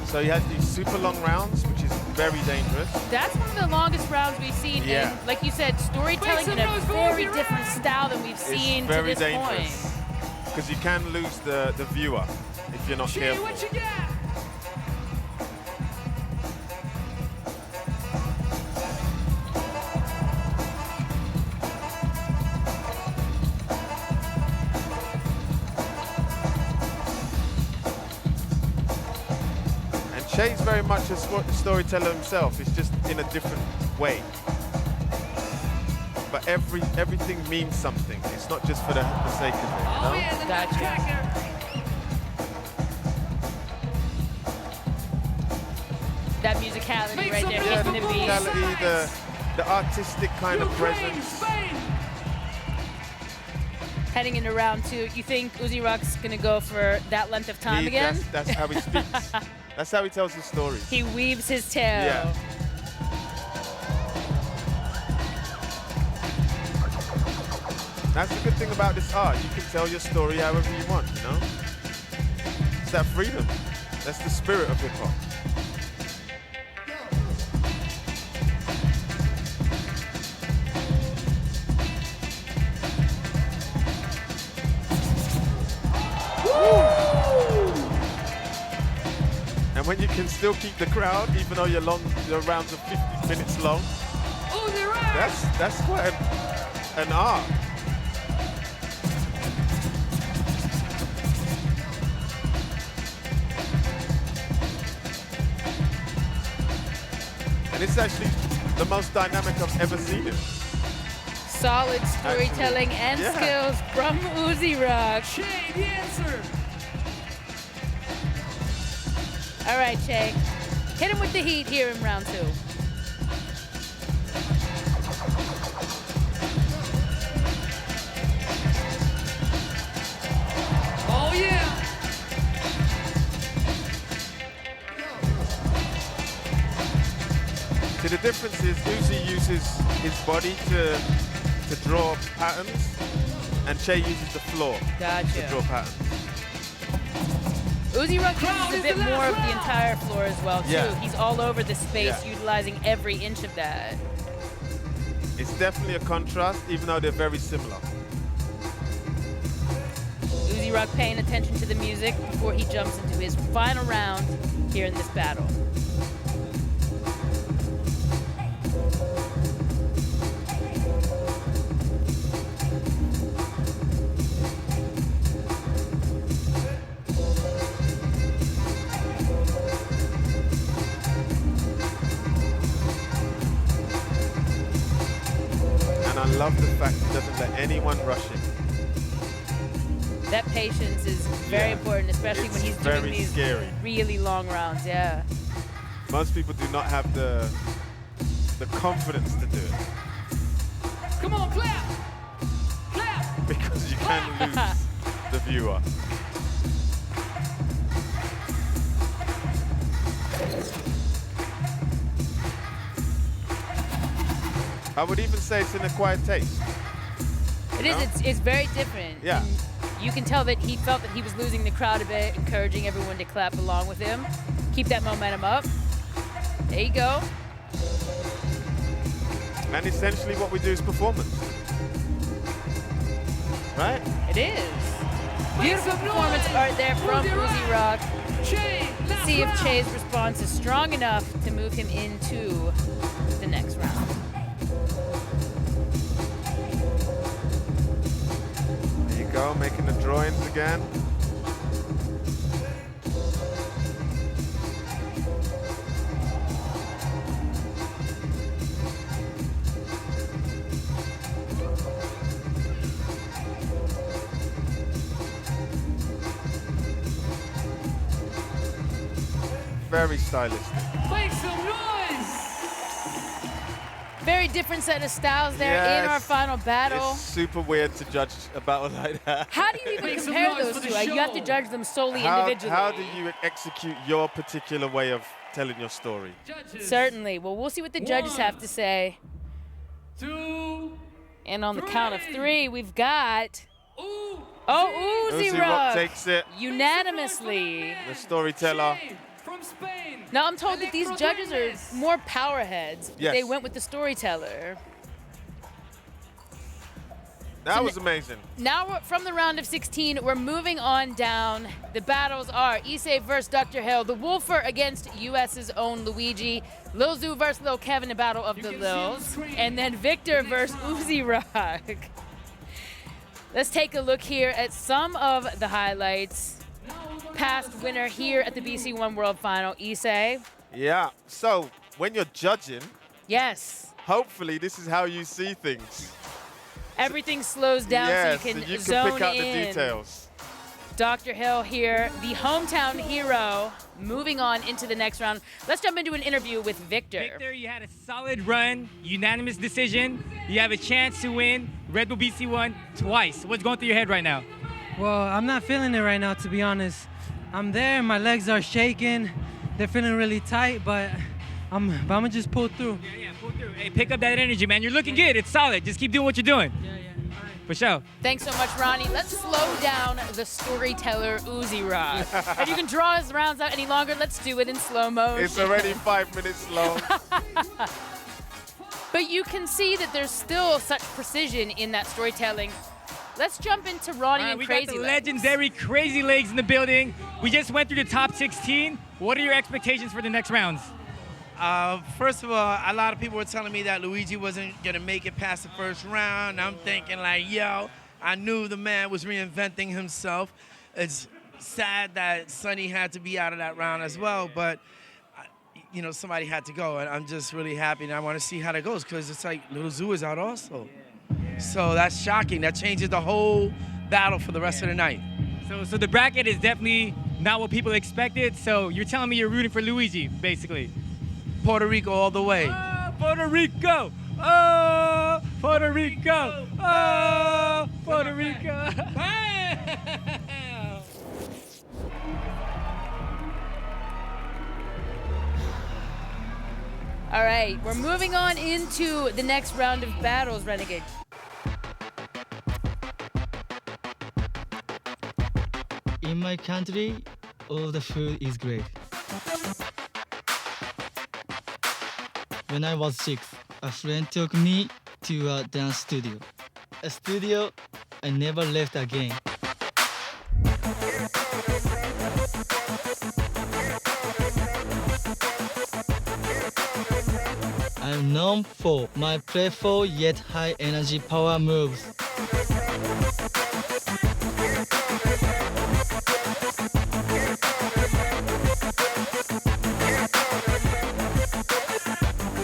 So he has these super long rounds, which is very dangerous. That's one of the longest rounds we've seen. Yeah. And like you said, storytelling in a very different style than we've seen It's very to this dangerous. point. Because you can lose the viewer if you're not Chey, careful. what you got? Chey's very much a storyteller himself. It's just in a different way. But everything means something. It's not just for the sake of it, you know? Gotcha. That musicality right there, Yeah, hitting the the beat. musicality, the artistic kind of presence. Heading into round 2, you think Uzee Rock's gonna go for that length of time again? That's how he speaks. That's how he tells his stories. He weaves his tale. Yeah. That's the good thing about this art. You can tell your story however you want, you know? It's that freedom. That's the spirit of hip hop. And when you can still keep the crowd, even though your rounds are 50 minutes long, that's quite an art. And it's actually the most dynamic I've ever seen it. Solid storytelling and skills from Uzee Rock. Chey, the answer. All right, Chey. Hit him with the heat here in round 2. Oh, yeah. See, the difference is Uzee uses his body to draw patterns, and Chey uses the floor to draw patterns. Uzee Rock uses a bit more of the entire floor as well, too. Yeah. He's all over the space, Yeah. utilizing every inch of that. It's definitely a contrast, even though they're very similar. Uzee Rock paying attention to the music before he jumps into his final round here in this battle. I love the fact he doesn't let anyone rush him. That patience is very important, especially when he's doing very these scary. really long rounds, yeah. Most people do not have the confidence to do it. Come on, clap. Clap. Because you can lose the viewer. I would even say it's an acquired taste. It is, it's very different. Yeah. And you can tell that he felt that he was losing the crowd a bit, encouraging everyone to clap along with him. Keep that momentum up. There you go. And essentially what we do is performance. Right? It is. Beautiful performance art there from Uzee Rock. Let's see if Chey's response is strong enough to move him into the next round. There you go, making the drawings again. Very stylistic. Make some noise! Very different set of styles there Yeah, in our final battle. It's super weird to judge a battle like that. How do you even Make some compare noise those for the two? You have to show. judge them solely How individually. do you execute your particular way of telling your story? Judges. Certainly. Well, we'll see what the judges have to say. 2. And on the count of 3, we've got... Oh, Uzee Uzee Rock Rock takes it. unanimously. The storyteller. From Spain. Now, I'm told that these judges are more power heads. Yes. They went with the storyteller. That was amazing. Now, from the round of 16, we're moving on down. The battles are Issei vs Dr. The Wolfer against US's own Luigi, Lil Zoo vs Lil Kev in a battle of the Lils, and then Victor vs Uzee Rock. Let's take a look here at some of the highlights. past winner here at the BC1 World Final, Issei. Yeah, so when you're judging, yes, hopefully this is how you see things. Everything slows down yeah, so you can so you zone can pick out in. the details. Dr. Hill here, the hometown hero, moving on into the next round. Let's jump into an interview with Victor. Victor, you had a solid run, unanimous decision. You have a chance to win Red Bull BC1 twice. What's going through your head right now? Well, I'm not feeling it right now, to be honest. I'm there, my legs are shaking. They're feeling really tight, but I'm gonna just pull through. Yeah, pull through. Hey, pick up that energy, man. You're looking good. It's solid. Just keep doing what you're doing. Yeah. For sure. Thanks so much, Ronnie. Let's slow down the storyteller Uzee Rod. If you can draw his rounds out any longer, let's do it in slow motion. It's already 5 minutes long. But you can see that there's still such precision in that storytelling. Let's jump into Ronnie and we Crazy got the Legs. legendary Crazy Legs in the building. We just went through the top 16. What are your expectations for the next rounds? First of all, a lot of people were telling me that Luigi wasn't going to make it past the first round. I'm thinking like, yo, I knew the man was reinventing himself. It's sad that Sunni had to be out of that round as well, but you know, somebody had to go, and I'm just really happy, and I want to see how that goes, because it's like Lil Zoo is out also. So that's shocking. That changes the whole battle for the rest of the night. So the bracket is definitely not what people expected, so you're telling me you're rooting for Luigi, basically. Puerto Rico all the way. Oh, Puerto Rico! Oh, Puerto Rico! Oh, Puerto Rico! All right, we're moving on into the next round of battles, Renegade. In my country, all the food is great. When I was 6, a friend took me to a dance studio. A studio I never left again. I'm known for my playful yet high energy power moves.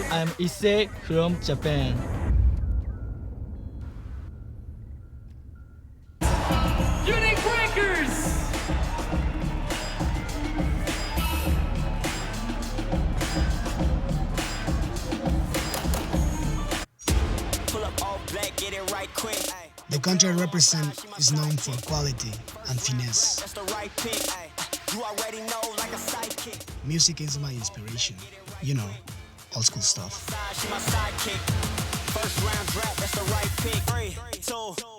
I'm Issei from Japan. Unique Breakers! The country I represent is known for quality and finesse. Music is my inspiration. You know, old school stuff. First round draft, that's the right pick. 3, 2,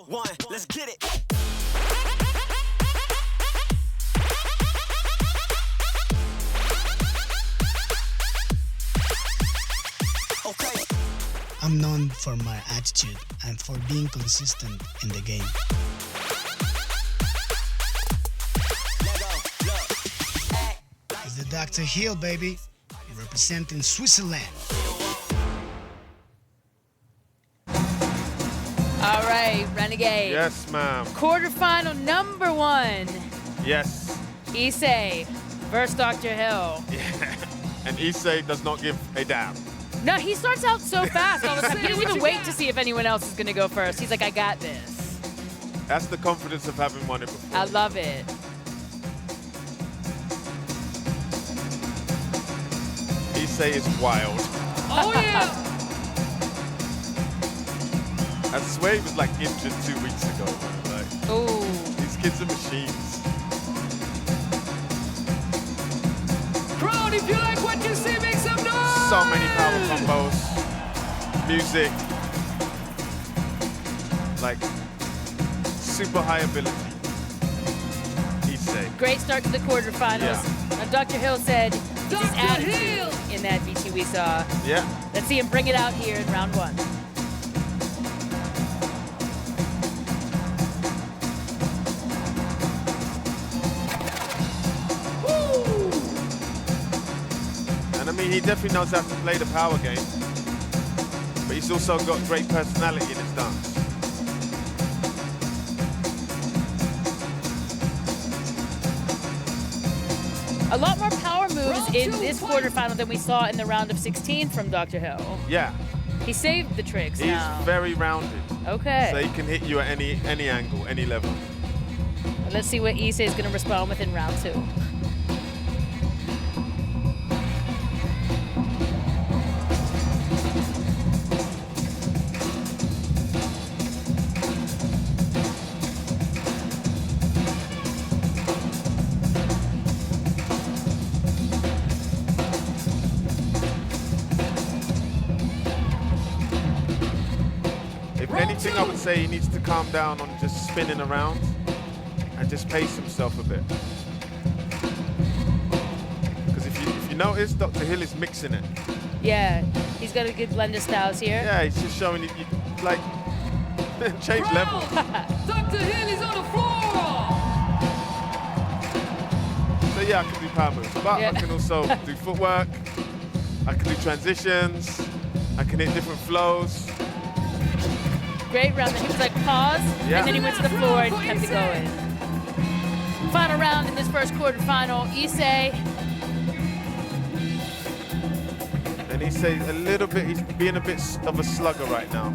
1, let's get it. Okay. I'm known for my attitude and for being consistent in the game. It's the Dr. Hill, baby, representing Switzerland. All right, Renegade. Yes, ma'am. Quarterfinal number 1. Yes. Issei versus Dr. Hill. Yeah. And Issei does not give a damn. No, he starts out so fast all the time. He doesn't even wait to see if anyone else is going to go first. He's like, I got this. That's the confidence of having won it before. I love it. Issei is wild. Oh, yeah! I swear he was like injured 2 weeks ago, man. Like, ooh. These kids are machines. Crowd, if you like what you see, make some noise! So many power combos, music, like super high ability. Issei. Great start to the quarterfinals. Yeah. Now, Dr. Hill said it's his attitude in that VT we saw. Yeah. Let's see him bring it out here in round 1. And I mean, he definitely knows how to play the power game, but he's also got great personality in his dance. A lot more power moves in this quarterfinal than we saw in the round of 16 from Dr. Hill. Yeah. He saved the tricks He's now. very rounded. Okay. So he can hit you at any angle, any level. Let's see what Issei is going to respond with in round 2. If anything, I would say he needs to calm down on just spinning around and just pace himself a bit. Because if you notice, Dr. Hill is mixing it. Yeah, he's got a good blend of styles here. Yeah, he's just showing you like, change level. Dr. Hill is on the floor! So yeah, I can do power moves, but I can also do footwork, I can do transitions, I can hit different flows. Great round. He was like, pause, Yeah. and then he went to the floor and kept it going. Final round in this first quarterfinal, Issei. And he's a little bit, he's being a bit of a slugger right now.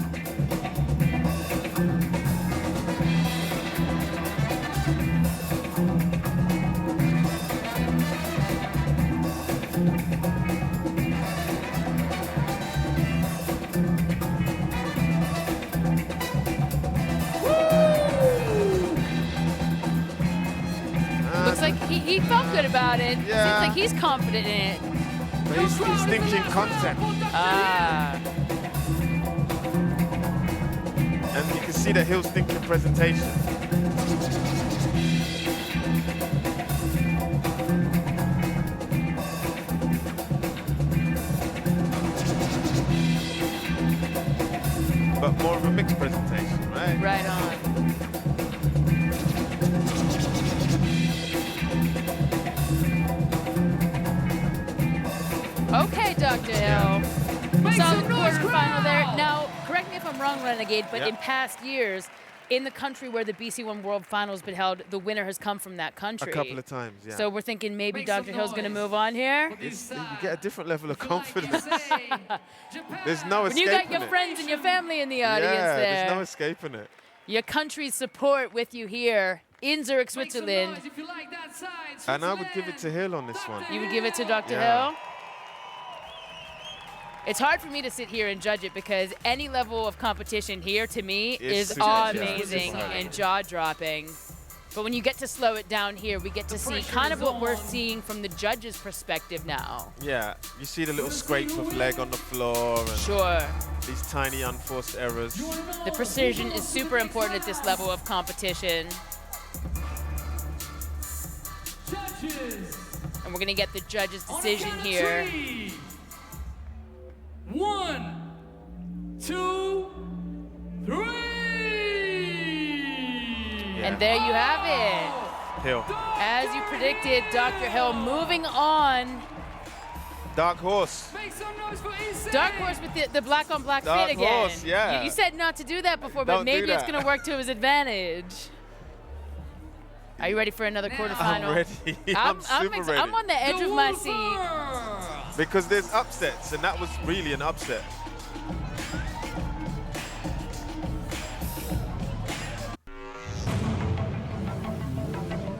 Looks like he felt good about it. Yeah. Seems like he's confident in it. But he's thinking concept. Ah. And you can see that Hill's thinking presentation. But more of a mixed presentation, right? Right on. Okay, Dr. Hill. Solid quarterfinal there. Now, correct me if I'm wrong, Renegade, but in past years, in the country where the BC1 World Final's been held, the winner has come from that country. A couple of times, yeah. So we're thinking maybe Dr. Hill's going to move on here. You get a different level of confidence. There's no When you escaping got your it. friends and your family in the audience Yeah, there. there's no escaping it. Your country's support with you here in Zurich, Switzerland. And I would give it to Hill on this one. You would give it to Dr. Yeah. Hill? It's hard for me to sit here and judge it because any level of competition here, to me, It's is super hard, yeah. amazing Super hard. and jaw-dropping. But when you get to slow it down here, we get to see kind of what we're seeing from the judges' perspective now. Yeah, you see the little scrapes of leg on the floor and Sure. these tiny unforced errors. The precision is super important at this level of competition. And we're going to get the judges' decision here. 1, 2, 3. And there you have it. Hill. As you predicted, Dr. Hill moving on. Dark horse. Dark horse with the black on black Dark fit again. horse, yeah. You said not to do that before, but Don't do maybe it's that. going to work to his advantage. Are you ready for another quarterfinal? I'm ready. I'm super ready. I'm on the edge of my seat. Because there's upsets, and that was really an upset.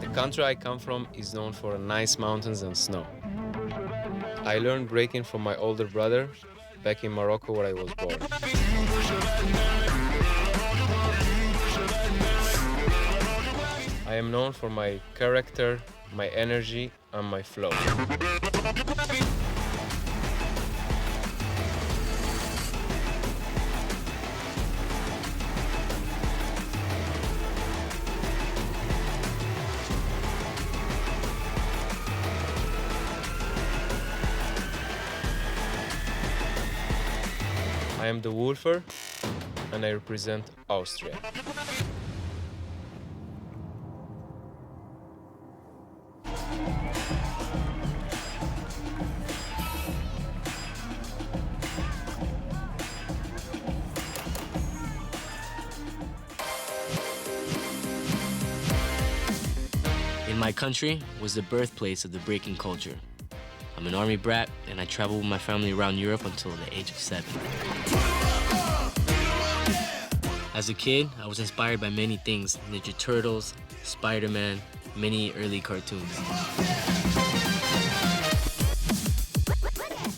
The country I come from is known for nice mountains and snow. I learned breaking from my older brother back in Morocco where I was born. I am known for my character, my energy, and my flow. I am the Wolfer, and I represent Austria. In My country was the birthplace of the breaking culture. I'm an army brat, and I traveled with my family around Europe until the age of 7. As a kid, I was inspired by many things: Ninja Turtles, Spider-Man, many early cartoons.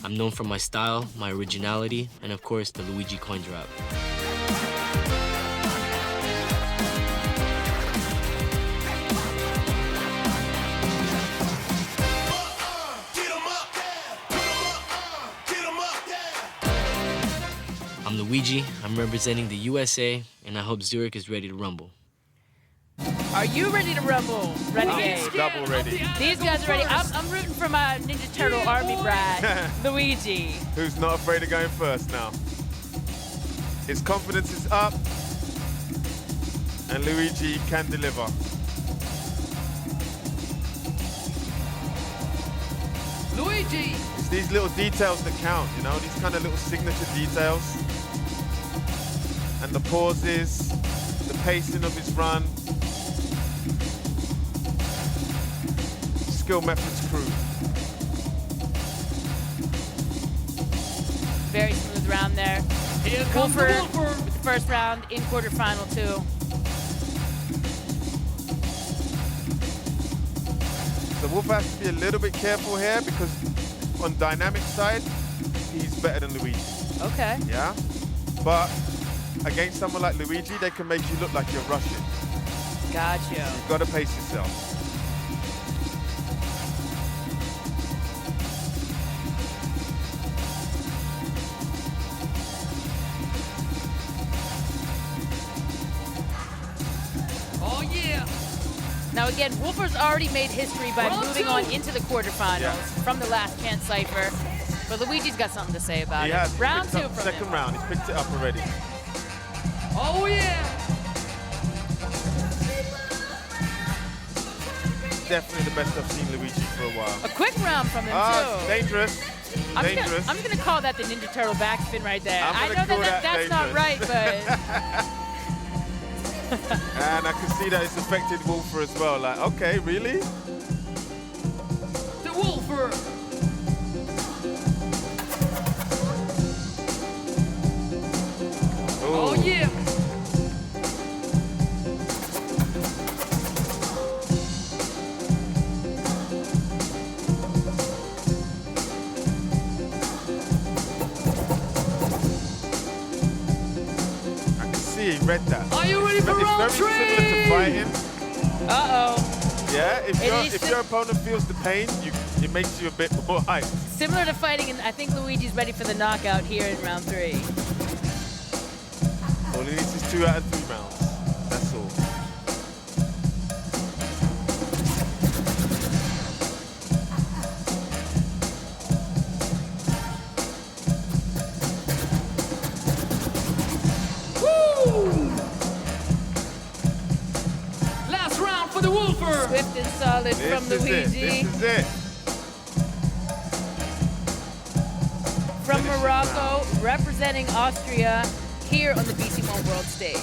I'm known for my style, my originality, and of course, the Luigi coin drop. I'm Luigi, I'm representing the USA, and I hope Zurich is ready to rumble. Are you ready to rumble, Renegade? Double ready. These guys are ready. I'm rooting for my Ninja Turtle army brat, Luigi. Who's not afraid of going first now. His confidence is up, and Luigi can deliver. Luigi! It's these little details that count, you know, these kind of little signature details. And the pauses, the pacing of his run. Skill methods crew. Very smooth round there. Here comes the Wolfer Wolfer. with the first round in quarterfinal too. So Wolfer has to be a little bit careful here because on dynamic side, he's better than Luigi. Okay. Yeah? But against someone like Luigi, they can make you look like you're rushing. Gotcha. You've got to pace yourself. Oh yeah! Now again, Wolfer's already made history by Round moving two. on into the quarterfinals Yeah. from the last chance cipher. But Luigi's got something to say about He it. has. Round Picked two up from second him. round, he's picked it up already. Oh yeah! Definitely the best I've seen Luigi for a while. A quick round from him Ah, too. dangerous. Dangerous. I'm just gonna call that the Ninja Turtle backspin right there. I'm I gonna know call that's not right, dangerous. but And I can see that it's affected Wolfer as well. Like, okay, really? The Wolfer! Oh yeah! I can see he read that. Are you ready for It's round very similar to three? fighting. uh-oh. Yeah, It is if your opponent feels the pain, it makes you a bit more hyped. Similar to fighting, and I think Luigi's ready for the knockout here in round 3. All he needs is 2 out of 3 rounds. That's all. Woo! Last round for the Wolfer! Swift and solid from Luigi. This is it. From Morocco, representing Austria here on the BC1 World stage.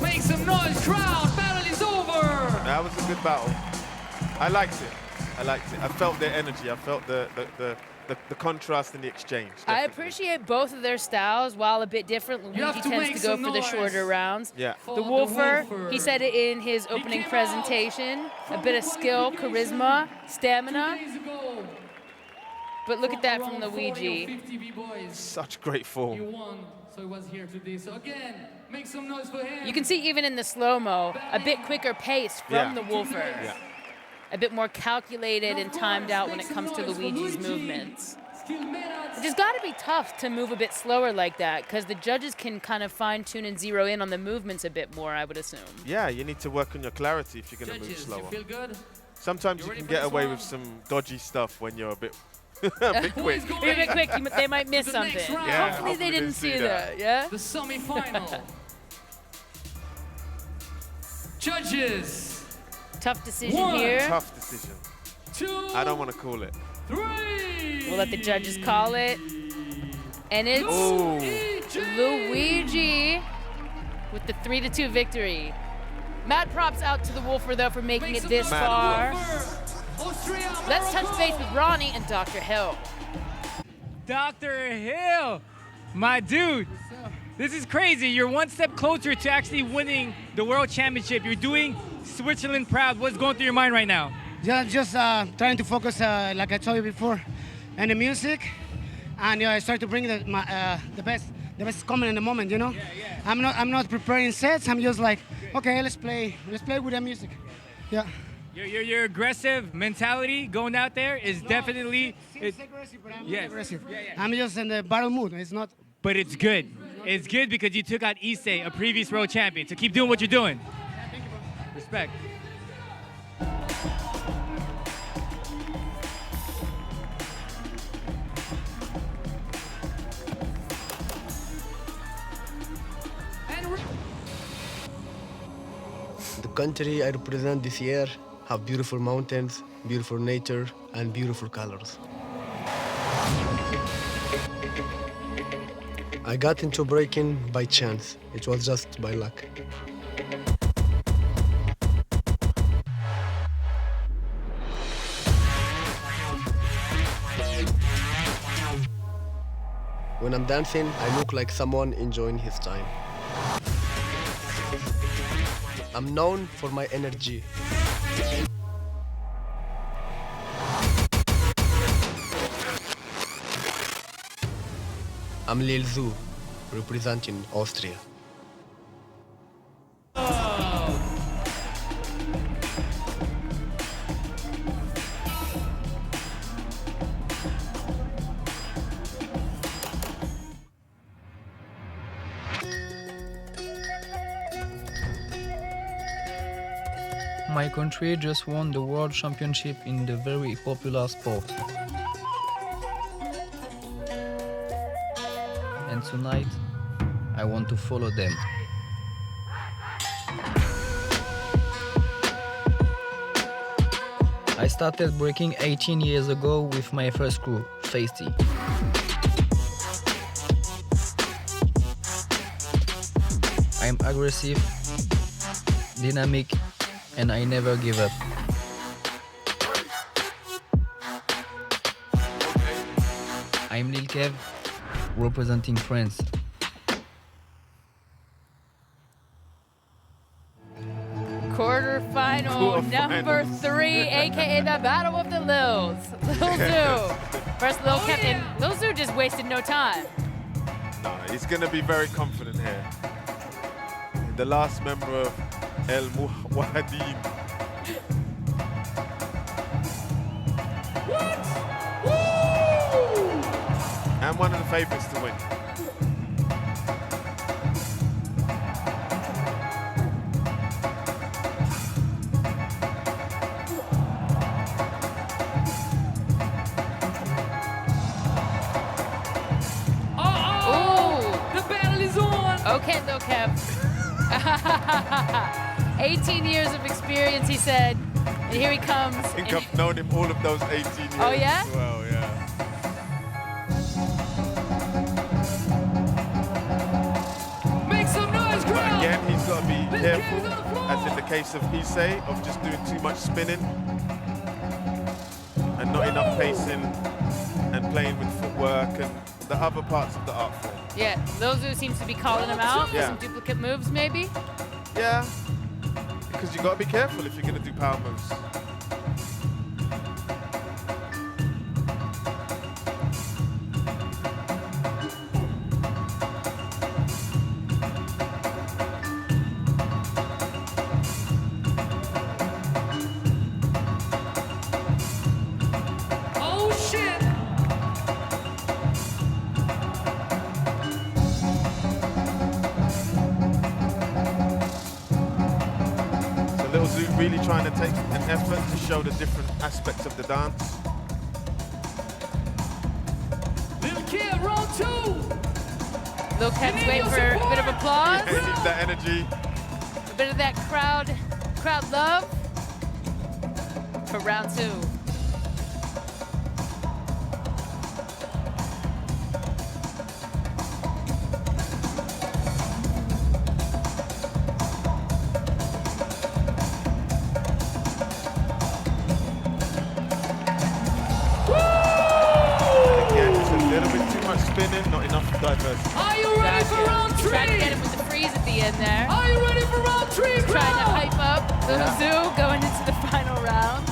Make some noise, crowd! Battle is over! That was a good battle. I liked it. I liked it. I felt their energy. I felt the contrast in the exchange. I appreciate both of their styles. While a bit different, Luigi have to tends make to go some for the noise. shorter rounds. Yeah. The Wolfer, he said it in his opening presentation, a bit of skill, charisma, stamina. But look at that from Luigi. Such great form. You won, so he was here today. So again, make some noise for him. You can see even in the slow-mo, a bit quicker pace from the Wolfer. Yeah. A bit more calculated and timed out when it comes to Luigi's movements. It's just got to be tough to move a bit slower like that, because the judges can kind of fine-tune and zero in on the movements a bit more, I would assume. Yeah, you need to work on your clarity if you're going to move Judges, slower. you feel good? Sometimes You you ready can for get this away one? with some dodgy stuff when you're a bit A bit quick. Be a bit quick. They might miss something. Yeah, Hopefully they didn't see that. Yeah. The semi-final. Judges. Tough decision here. Tough decision. 2. I don't want to call it. 3. We'll let the judges call it. And it's Luigi with the 3-2 victory. Mad props out to the Wolfer, though, for making it this far. Let's touch base with Ronnie and Dr. Hill. Dr. Hill, my dude. This is crazy. You're one step closer to actually winning the World Championship. You're doing Switzerland proud. What's going through your mind right now? Just trying to focus, like I told you before, on the music, and I start to bring the best coming in the moment. You know, I'm not preparing sets. I'm just like, okay, let's play with the music. Yeah. Your aggressive mentality going out there is definitely. It's aggressive, but I'm not aggressive. I'm just in the battle mood. It's not. But it's good. It's good because you took out Issei, a previous world champion. So keep doing what you're doing. Thank you, bro. Respect. The country I represent this year have beautiful mountains, beautiful nature, and beautiful colors. I got into breaking by chance. It was just by luck. When I'm dancing, I look like someone enjoying his time. I'm known for my energy. I'm Lil Zoo, representing Austria. My country just won the World Championship in the very popular sport. And tonight, I want to follow them. I started breaking 18 years ago with my first crew, Feisty. I'm aggressive, dynamic, and I never give up. I'm Lil Kev, representing France. Quarterfinal number 3, aka the Battle of the Lils. Lil Zoo versus Lil Kev, and Lil Zoo just wasted no time. No, he's going to be very confident here. The last member of El Muwahideen. And one of the favorites to win. The battle is on! Okay, Lil Kev. 18 years of experience, he said. And here he comes. I think I've known him all of those 18 years. Oh, yeah? As well, yeah. Make some noise, crowd! But again, he's got to be careful, as in the case of Issei, of just doing too much spinning and not enough pacing and playing with footwork and the other parts of the art form. Yeah, Lil Zoo seems to be calling him out for Yeah. some duplicate moves, maybe? Yeah, because you got to be careful if you're going to do power moves. Oh shit! So Lil Zoo really trying to take an effort to show the different aspects of the dance. Lil Kev's waiting for a bit of applause. He needs that energy. A bit of that crowd love for round 2. Spinning, not enough diversity. Are you ready for round 3? Trying to get him with the freeze at the end there. Are you ready for round 3? Trying to hype up Lil Zoo going into the final round.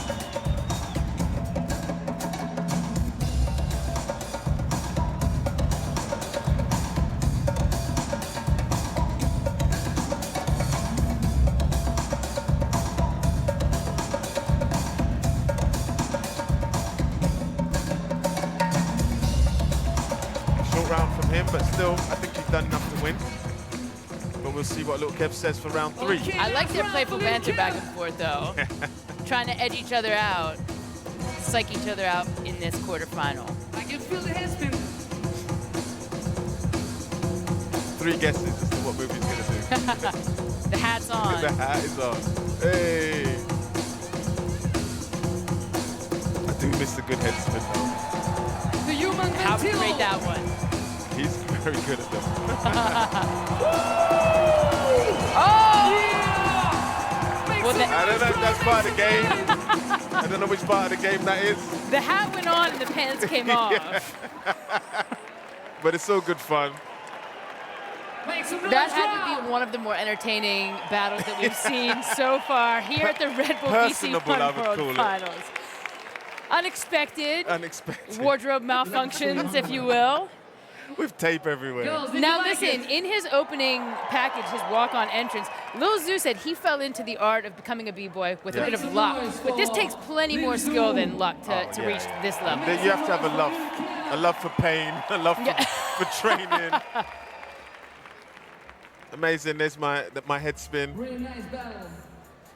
Round from him, but still, I think he's done enough to win. But we'll see what Lil Kev says for round 3. I like their playful banter back and forth, though. Trying to edge each other out, psych each other out in this quarterfinal. I can feel the head spin. 3 guesses as to what movie's gonna do. The hat's on. The hat is on. Hey! I do miss the good head spin though. The human How would you rate that one? He's very good at them. Oh! Well, I don't know if that's part of the game. I don't know which part of the game that is. The hat went on and the pants came off. But it's so good fun. That had to be one of the more entertaining battles that we've seen so far here at the Red Bull BC One World Finals. Unexpected. Wardrobe malfunctions, if you will. With tape everywhere. Now listen, in his opening package, his walk-on entrance, Lil Zoo said he fell into the art of becoming a b-boy with a bit of luck. But this takes plenty more skill than luck to reach this level. You have to have a love for pain, a love for training. Amazing, there's my head spin.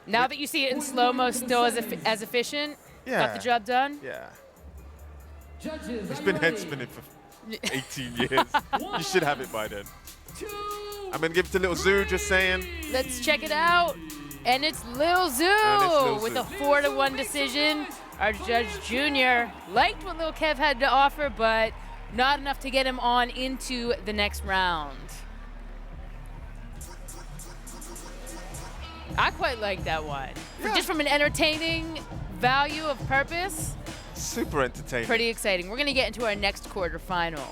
Now that you see it in slow-mo, still as efficient, got the job done? Yeah. It's been head spinning for 18 years. You should have it by then. I'm gonna give it to Lil Zoo, just saying. Let's check it out. And it's Lil Zoo with a 4-1 decision. Our judge, Junior, liked what Lil Kev had to offer, but not enough to get him on into the next round. I quite like that one. Just from an entertaining value of purpose. Super entertaining. Pretty exciting. We're going to get into our next quarterfinal.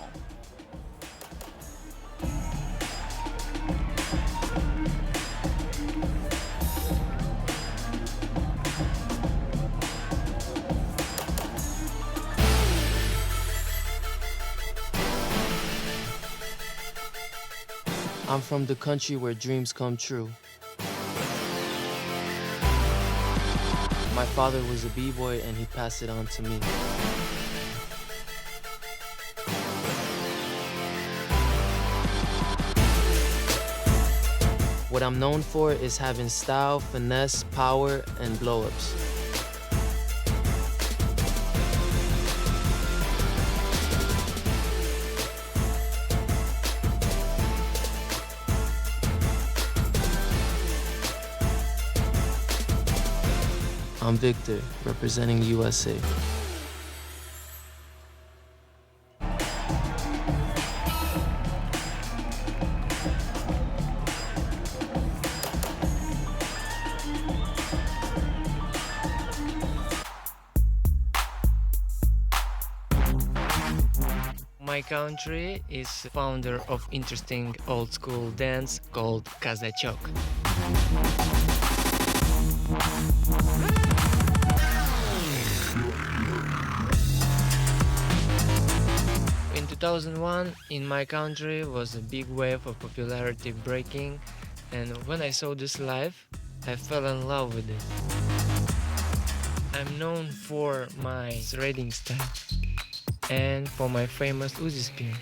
I'm from the country where dreams come true. My father was a b-boy and he passed it on to me. What I'm known for is having style, finesse, power, and blow-ups. I'm Victor, representing USA. My country is founder of interesting old school dance called Kazachok. In 2001, in my country was a big wave of popularity breaking, and when I saw this live, I fell in love with it. I'm known for my threading style and for my famous Uzee spin.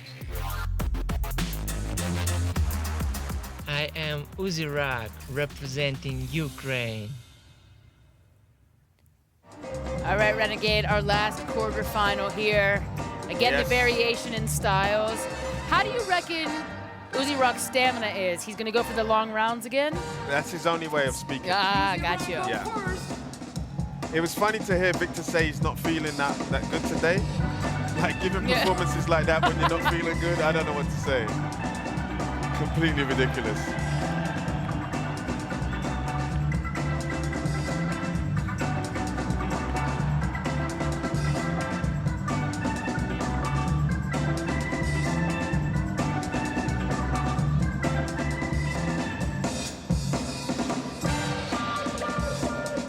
I am Uzee Rock, representing Ukraine. All right, Renegade, our last quarterfinal here. Again, the variation in styles. How do you reckon Uzee Rock's stamina is. He's going to go for the long rounds again? That's his only way of speaking. Ah, got you. Yeah. It was funny to hear Victor say he's not feeling that good today. Like, giving performances like that when you're not feeling good, I don't know what to say. Completely ridiculous.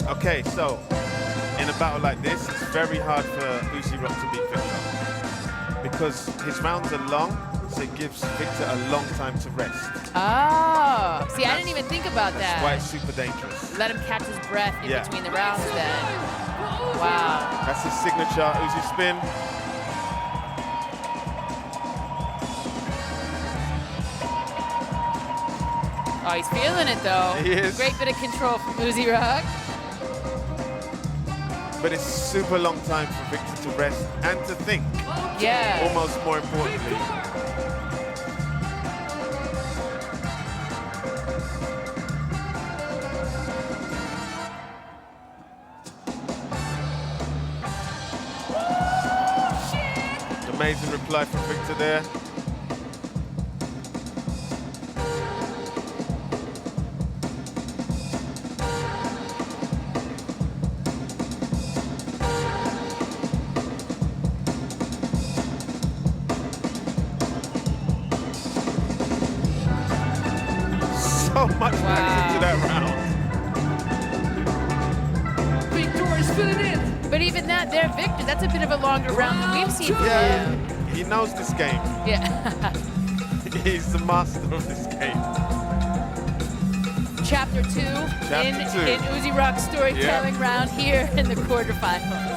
Okay, so in a battle like this, it's very hard for Uzee Rock to beat Victor because his rounds are long, so it gives Victor a long time to rest. Oh, see, I didn't even think about that. That's why it's super dangerous. Let him catch his breath in between the rounds then. Wow. That's his signature Uzee spin. Oh, he's feeling it though. He is. Great bit of control from Uzee Rock. But it's super long time for Victor to rest and to think. Yeah. Almost more importantly. Amazing reply from Victor there. So much back into that round. Victor is filling it. But even that there, Victor, that's a bit of a longer round than we've seen from him. He knows this game. Yeah. He's the master of this game. Chapter 2 in Uzee Rock's storytelling round here in the quarterfinals.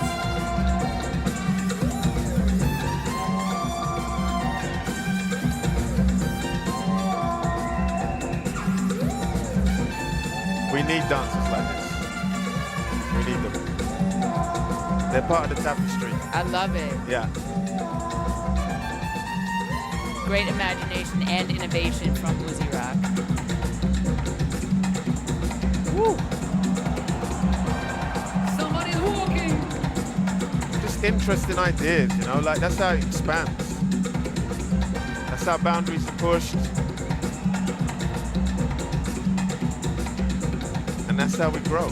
We need dancers like this. We need them. They're part of the tapestry. I love it. Yeah. Great imagination and innovation from Uzee Rock. Woo. Somebody's walking. Just interesting ideas, you know, like that's how it expands. That's how boundaries are pushed. And that's how we grow.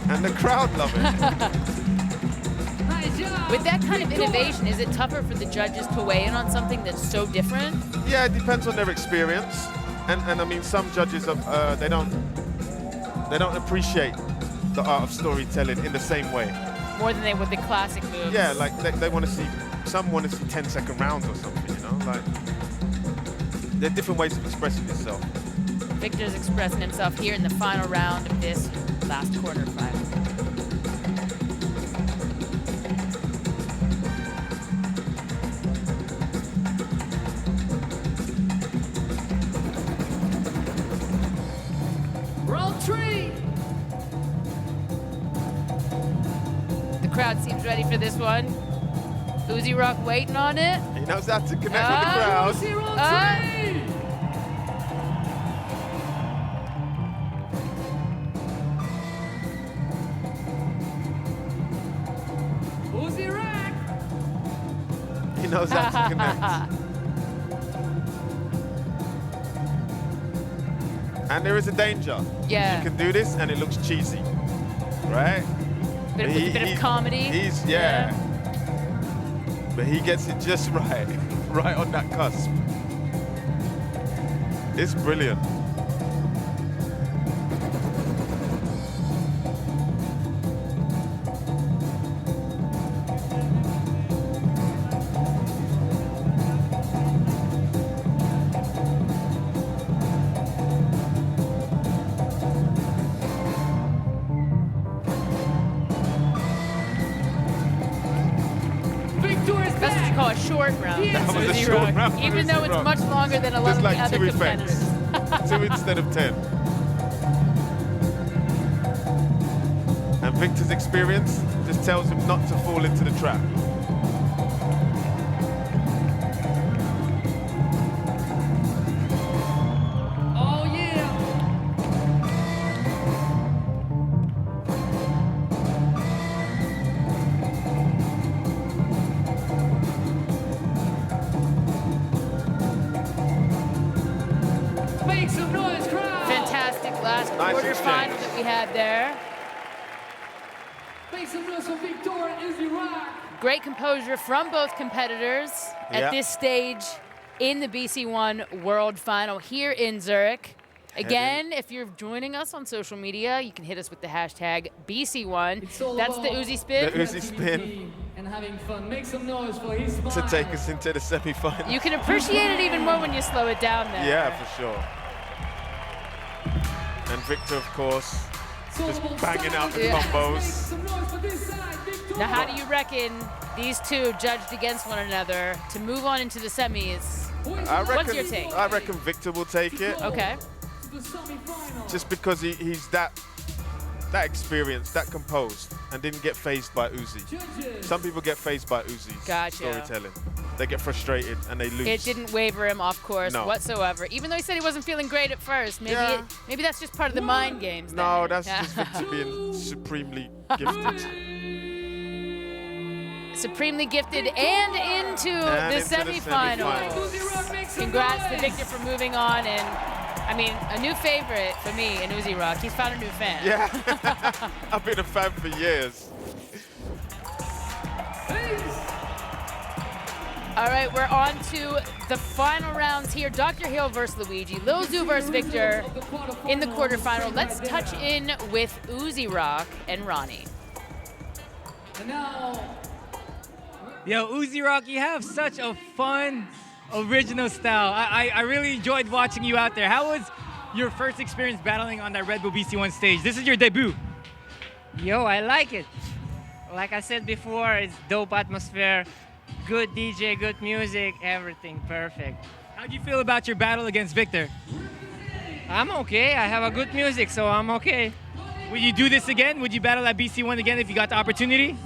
And the crowd love it. With that kind of innovation, is it tougher for the judges to weigh in on something that's so different? Yeah, it depends on their experience. And I mean, some judges, they don't appreciate the art of storytelling in the same way. More than they would the classic moves. Yeah, like they want to see, some want to see 10-second rounds or something, you know? Like, there are different ways of expressing yourself. Victor's expressing himself here in the final round of this last quarterfinal. Round 3. The crowd seems ready for this one. Uzee Rock waiting on it. He knows how to connect with the crowd. Uzee Rock. He knows how to connect. And there is a danger. Yeah. You can do this and it looks cheesy, right? Bit of comedy. Yeah. But he gets it just right, right on that cusp. It's brilliant. a short round. That was a Uzee short Rock, round for even though Uzee it's Rock. much longer than a lot Just of like the other 2 competitors. effects. 2 instead of 10. And Victor's experience just tells him not to fall into the trap. Oh yeah. Make some noise, crowd. Fantastic last Nice quarterfinal exchange. that we had there. Make some noise for Victor and Uzee Rock. Great composure from both competitors Yeah. at this stage in the BC1 World Final here in Zurich. Again, if you're joining us on social media, you can hit us with the hashtag BC1. That's the Uzee spin. The Uzee spin And having fun. Make some noise for his smile. to take us into the semi-final. You can appreciate it even more when you slow it down there. Yeah, for sure. And Victor, of course, just banging out the Yeah. combos. Now, how do you reckon these two judged against one another to move on into the semis? What's your take? I reckon Victor will take it. Okay. Just because he's that experienced, that composed, and didn't get phased by Uzee. Some people get phased by Uzee's Gotcha. storytelling. They get frustrated and they lose. It didn't waver him off course No. whatsoever. Even though he said he wasn't feeling great at first. Maybe Yeah. maybe that's just part of the mind games. then. No, that's Yeah. just Victor being supremely gifted. Supremely gifted and into And the into the semifinals. Congrats to Victor for moving on, and I mean, a new favorite for me in Uzee Rock. He's found a new fan. Yeah, I've been a fan for years. All right, we're on to the final rounds here. Dr. Hill versus Luigi, Lil Zoo versus Victor in the quarterfinal. Let's touch in with Uzee Rock and Ronnie. And now, Yo, Uzee Rock, you have such a fun, original style. I really enjoyed watching you out there. How was your first experience battling on that Red Bull BC1 stage? This is your debut. Yo, I like it. Like I said before, it's dope atmosphere, good DJ, good music, everything perfect. How do you feel about your battle against Victor? I'm okay. I have a good music, so I'm okay. Would you do this again? Would you battle at BC1 again if you got the opportunity?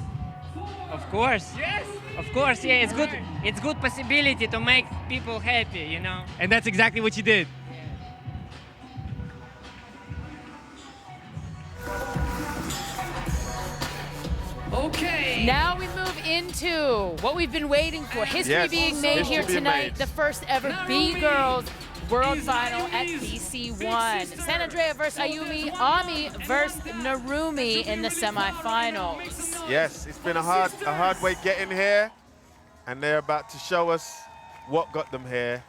Of course. Yes. Of course, yeah. It's good. It's good possibility to make people happy, you know. And that's exactly what you did. okay. Now we move into what we've been waiting for. History Yes, being made history here being tonight. made. The first ever B-Girls World Final at BC1. San Andrea versus Ayumi, Ami versus Narumi in the semifinals. Yes, it's been a hard way getting here, and they're about to show us what got them here.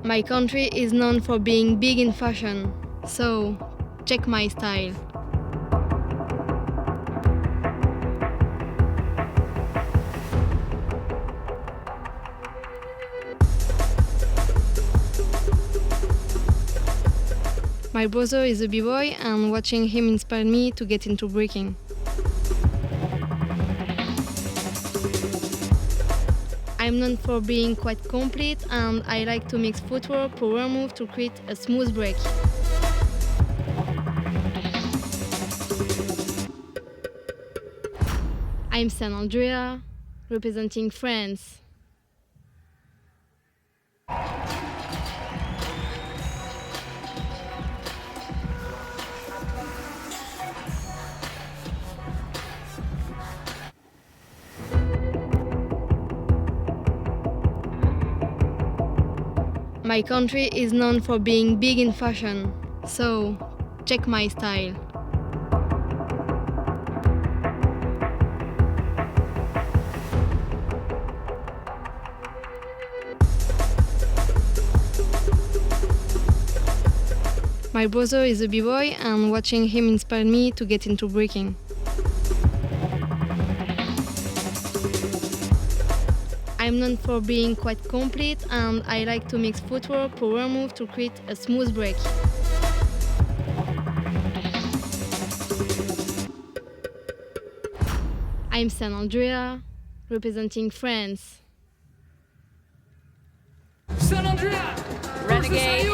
My country is known for being big in fashion, so check my style. My brother is a b-boy, and watching him inspired me to get into breaking. I'm known for being quite complete, and I like to mix footwork, power move to create a smooth break. I'm San Andrea, representing France. My country is known for being big in fashion, so check my style. My brother is a b-boy, and watching him inspired me to get into breaking. I'm known for being quite complete, and I like to mix footwork, power move to create a smooth break. I'm San Andrea, representing France. San Andrea. Renegade,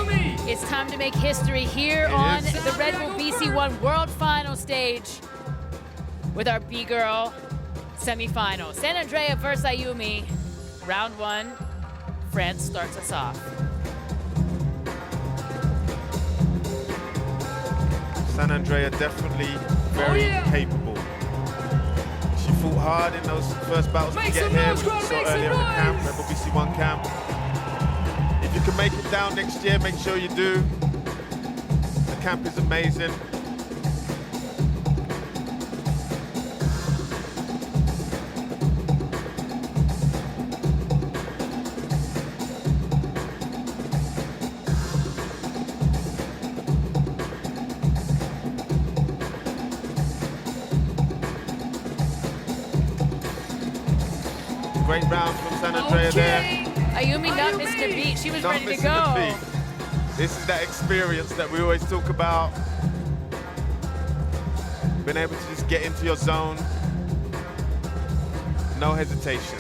it's time to make history here on the Red Bull BC1 World Final stage with our B-Girl semifinal. San Andrea versus Ayumi. Round one, France starts us off. San Andrea definitely very capable. She fought hard in those first battles to get here, which we saw earlier in the camp, Red Bull BC1 camp. If you can make it down next year, make sure you do. The camp is amazing. Great round from San Andrea there. Ayumi not missing a beat. She was Not ready to missing go. a beat. This is that experience that we always talk about. Being able to just get into your zone. No hesitation.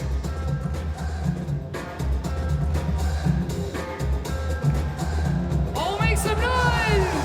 Oh, make some noise!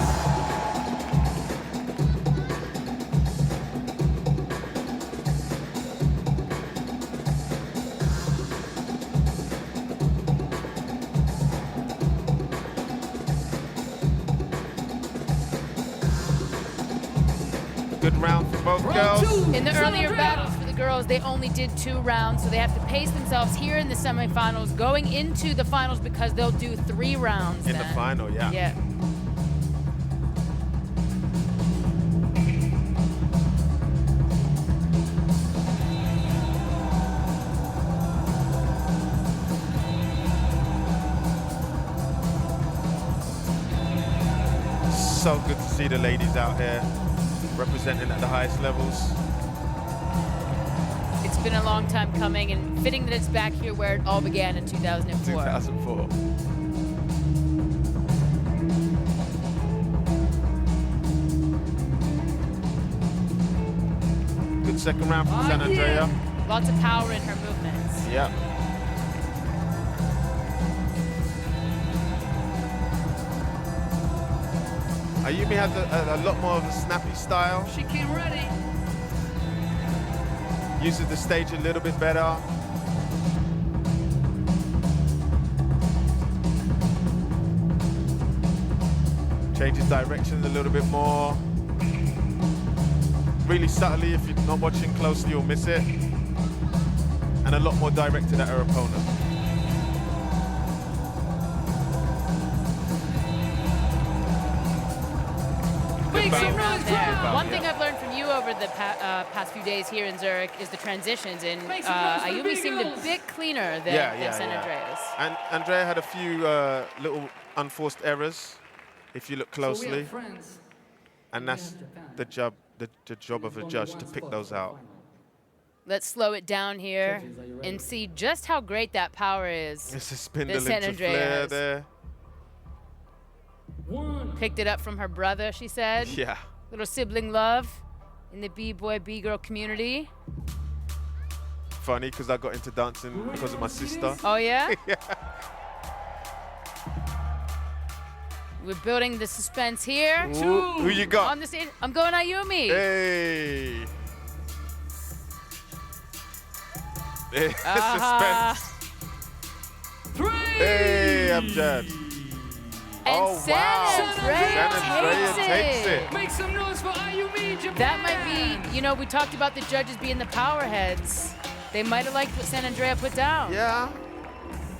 Good round for both girls. In the earlier battles for the girls, they only did 2 rounds, so they have to pace themselves here in the semifinals, going into the finals because they'll do 3 rounds In the final, yeah. Yeah. So good to see the ladies out here representing at the highest levels. It's been a long time coming, and fitting that it's back here where it all began in 2004. 2004. Good second round from San Andrea. Lots of power in her movements. Yep. Ayumi has a lot more of a snappy style. She came ready. Uses the stage a little bit better. Changes directions a little bit more. Really subtly, if you're not watching closely, you'll miss it. And a lot more directed at her opponent. One thing I've learned from you over the past few days here in Zurich is the transitions, and Ayumi seemed a bit cleaner than San Andrea's. And Andrea had a few little unforced errors, if you look closely. And that's the job of a judge, to pick those out. Let's slow it down here and see just how great that power is. It's a spindle that San into Andrea flare has. there. Picked it up from her brother, she said. Yeah. Little sibling love in the B-boy, B-girl community. Funny, because I got into dancing because of my sister. Oh, yeah? Yeah. We're building the suspense here. Ooh, who you got? On the stage. I'm going Ayumi. Hey. Suspense. Hey, I'm Jad. And San Andrea takes it. Make some noise for Ayumi, Japan. That might be, you know, we talked about the judges being the power heads. They might have liked what San Andrea put down. Yeah.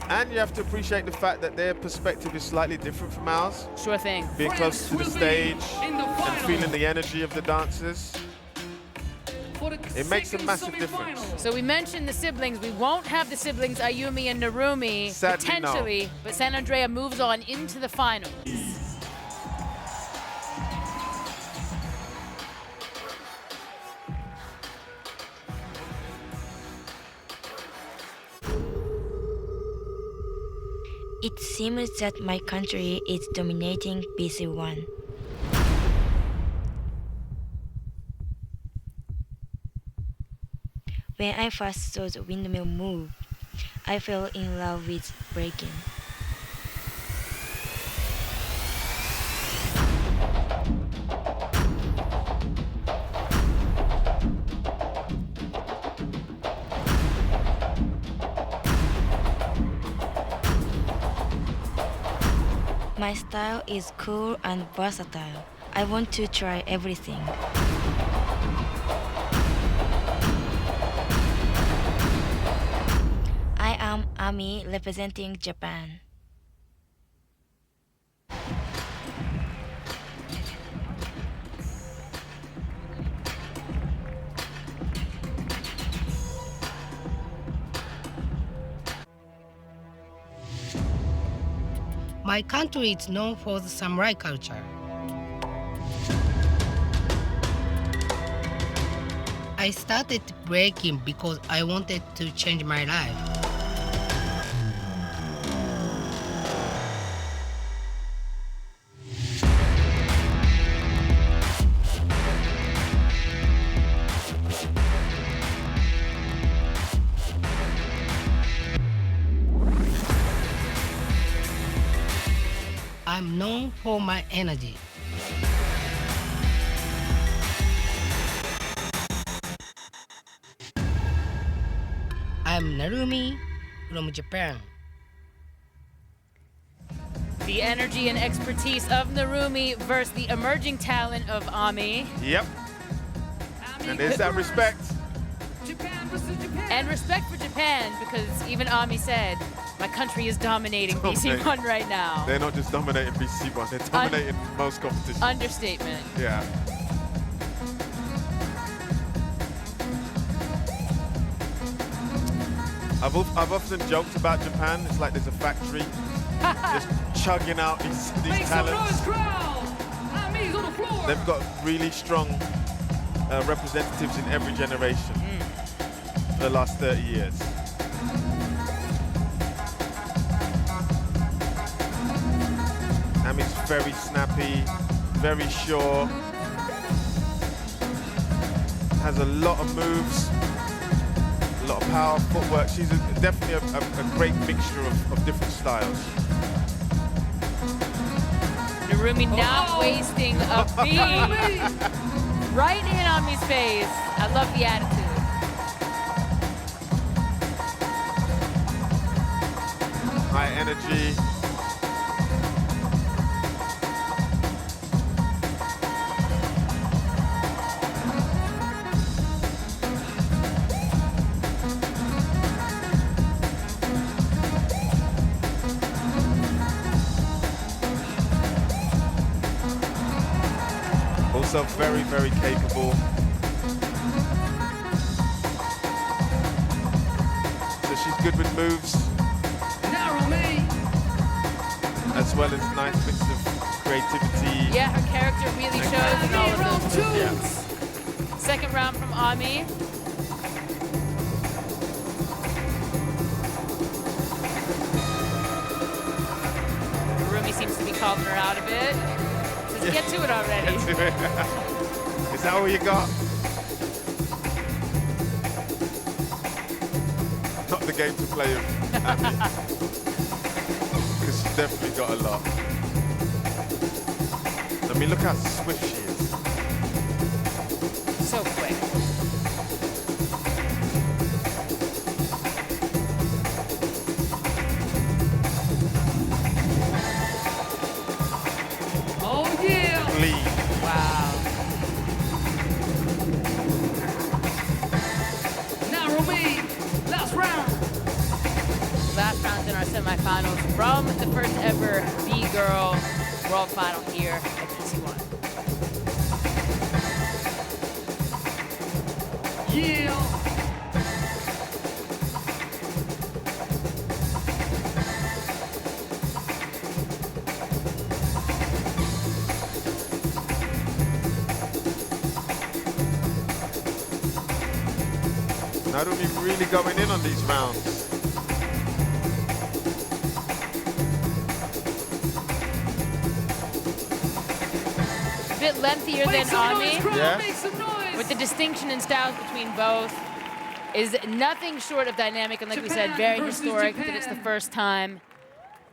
And you have to appreciate the fact that their perspective is slightly different from ours. Sure thing. Being close to the stage and feeling the energy of the dancers. It makes a massive difference. So we mentioned the siblings. We won't have the siblings Ayumi and Narumi, Sadly, potentially, no. but San Andrea moves on into the finals. It seems that my country is dominating BC1. When I first saw the windmill move, I fell in love with breaking. My style is cool and versatile. I want to try everything. I am Ami representing Japan. My country is known for the samurai culture. I started breaking because I wanted to change my life. I'm known for my energy. I'm Narumi from Japan. The energy and expertise of Narumi versus the emerging talent of Ami. Yep. And there's that respect. And respect for Japan, because even Ami said, my country is dominating BC1 right now. They're not just dominating BC1, they're dominating most competitions. Understatement. Yeah. I've often joked about Japan. It's like there's a factory just chugging out these talents. They've got really strong representatives in every generation for the last 30 years. Ami's very snappy, very sure, has a lot of moves, a lot of power, footwork. She's definitely a great mixture of different styles. Narumi not wasting a beat. Right in Ami's face. I love the attitude. High energy. Also very, very capable. So she's good with moves. As well as nice mix of creativity. Yeah, her character really shows in all of those moves. Yeah. Second round from Ami. Narumi seems to be calling her out a bit. Says, get to it already. Get to it. Is that all you got? Not the game to play with Ami. Because she's definitely got a lot. I mean, look how swift she is. So quick. Oh yeah! Clean. Wow. Narumi, last round. Last round in our semifinals from the first ever B-Girl World Final here at BC1. Yeah. Narumi really going in on these rounds. bit lengthier than Ami. Yeah. With the distinction in styles between both is nothing short of dynamic, and like we said, very historic that it's the first time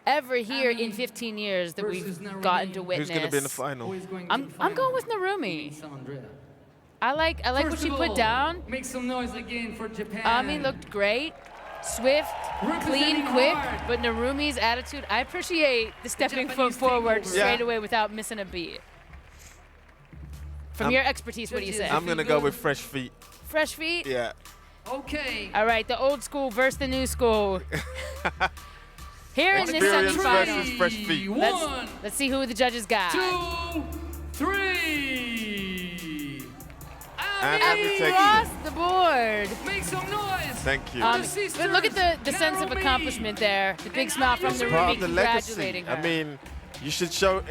ever here in 15 years that we've gotten to witness. Who's going to be in the final? I'm going with Narumi. I like what she put down. Make some noise again for Japan. Ami looked great, swift, clean, quick, but Narumi's attitude, I appreciate the stepping foot forward straight away without missing a beat. From your expertise, what do you say? I'm going to go with fresh feet. Fresh feet? Yeah. Okay. All right, the old school versus the new school. Here in this Experience semifinal. versus fresh feet. Let's see who the judges got. 2, 3. And Ami takes Across the board. Make some noise. Thank you. But look at the sense of accomplishment there. The big smile from It's the part Narumi of the legacy. congratulating her. I mean, you should show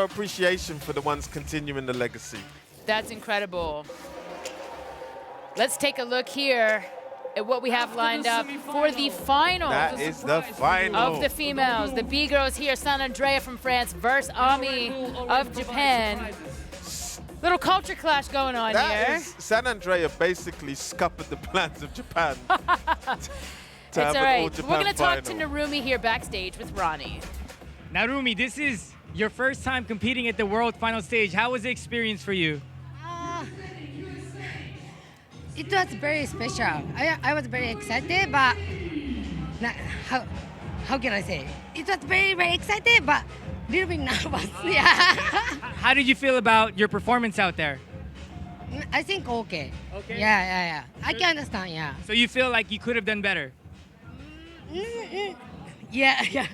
appreciation for the ones continuing the legacy. That's incredible. Let's take a look here at what we have lined up for the final. That is the final. Of the females. The B girls here, San Andrea from France versus Ami of Japan. Little culture clash going on here. San Andrea basically scuppered the plans of Japan. It's all right. We're going to talk to Narumi here backstage with Ronnie. Narumi, this is your first time competing at the World Final Stage. How was the experience for you? It was very special. I was very excited, but how can I say? It was very, very excited, but a little bit nervous. Yeah. How did you feel about your performance out there? I think okay. Okay. Yeah. I can understand, yeah. So you feel like you could have done better? Yeah.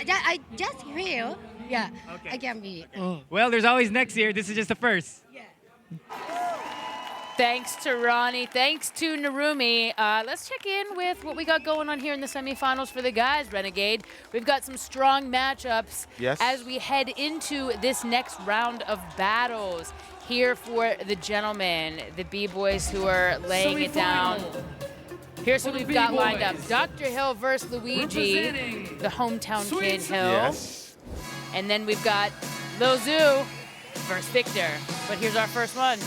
I just feel, yeah, okay. I can be. Well, there's always next year. This is just the first. Thanks to Ronnie. Thanks to Narumi. Let's check in with what we got going on here in the semifinals for the guys, Renegade. We've got some strong matchups as we head into this next round of battles. Here for the gentlemen, the B-boys who are laying it down. Here's who we've got lined up. Dr. Hill versus Luigi, the hometown kid Hill. Yes. And then we've got Lil Zoo versus Victor. But here's our first one.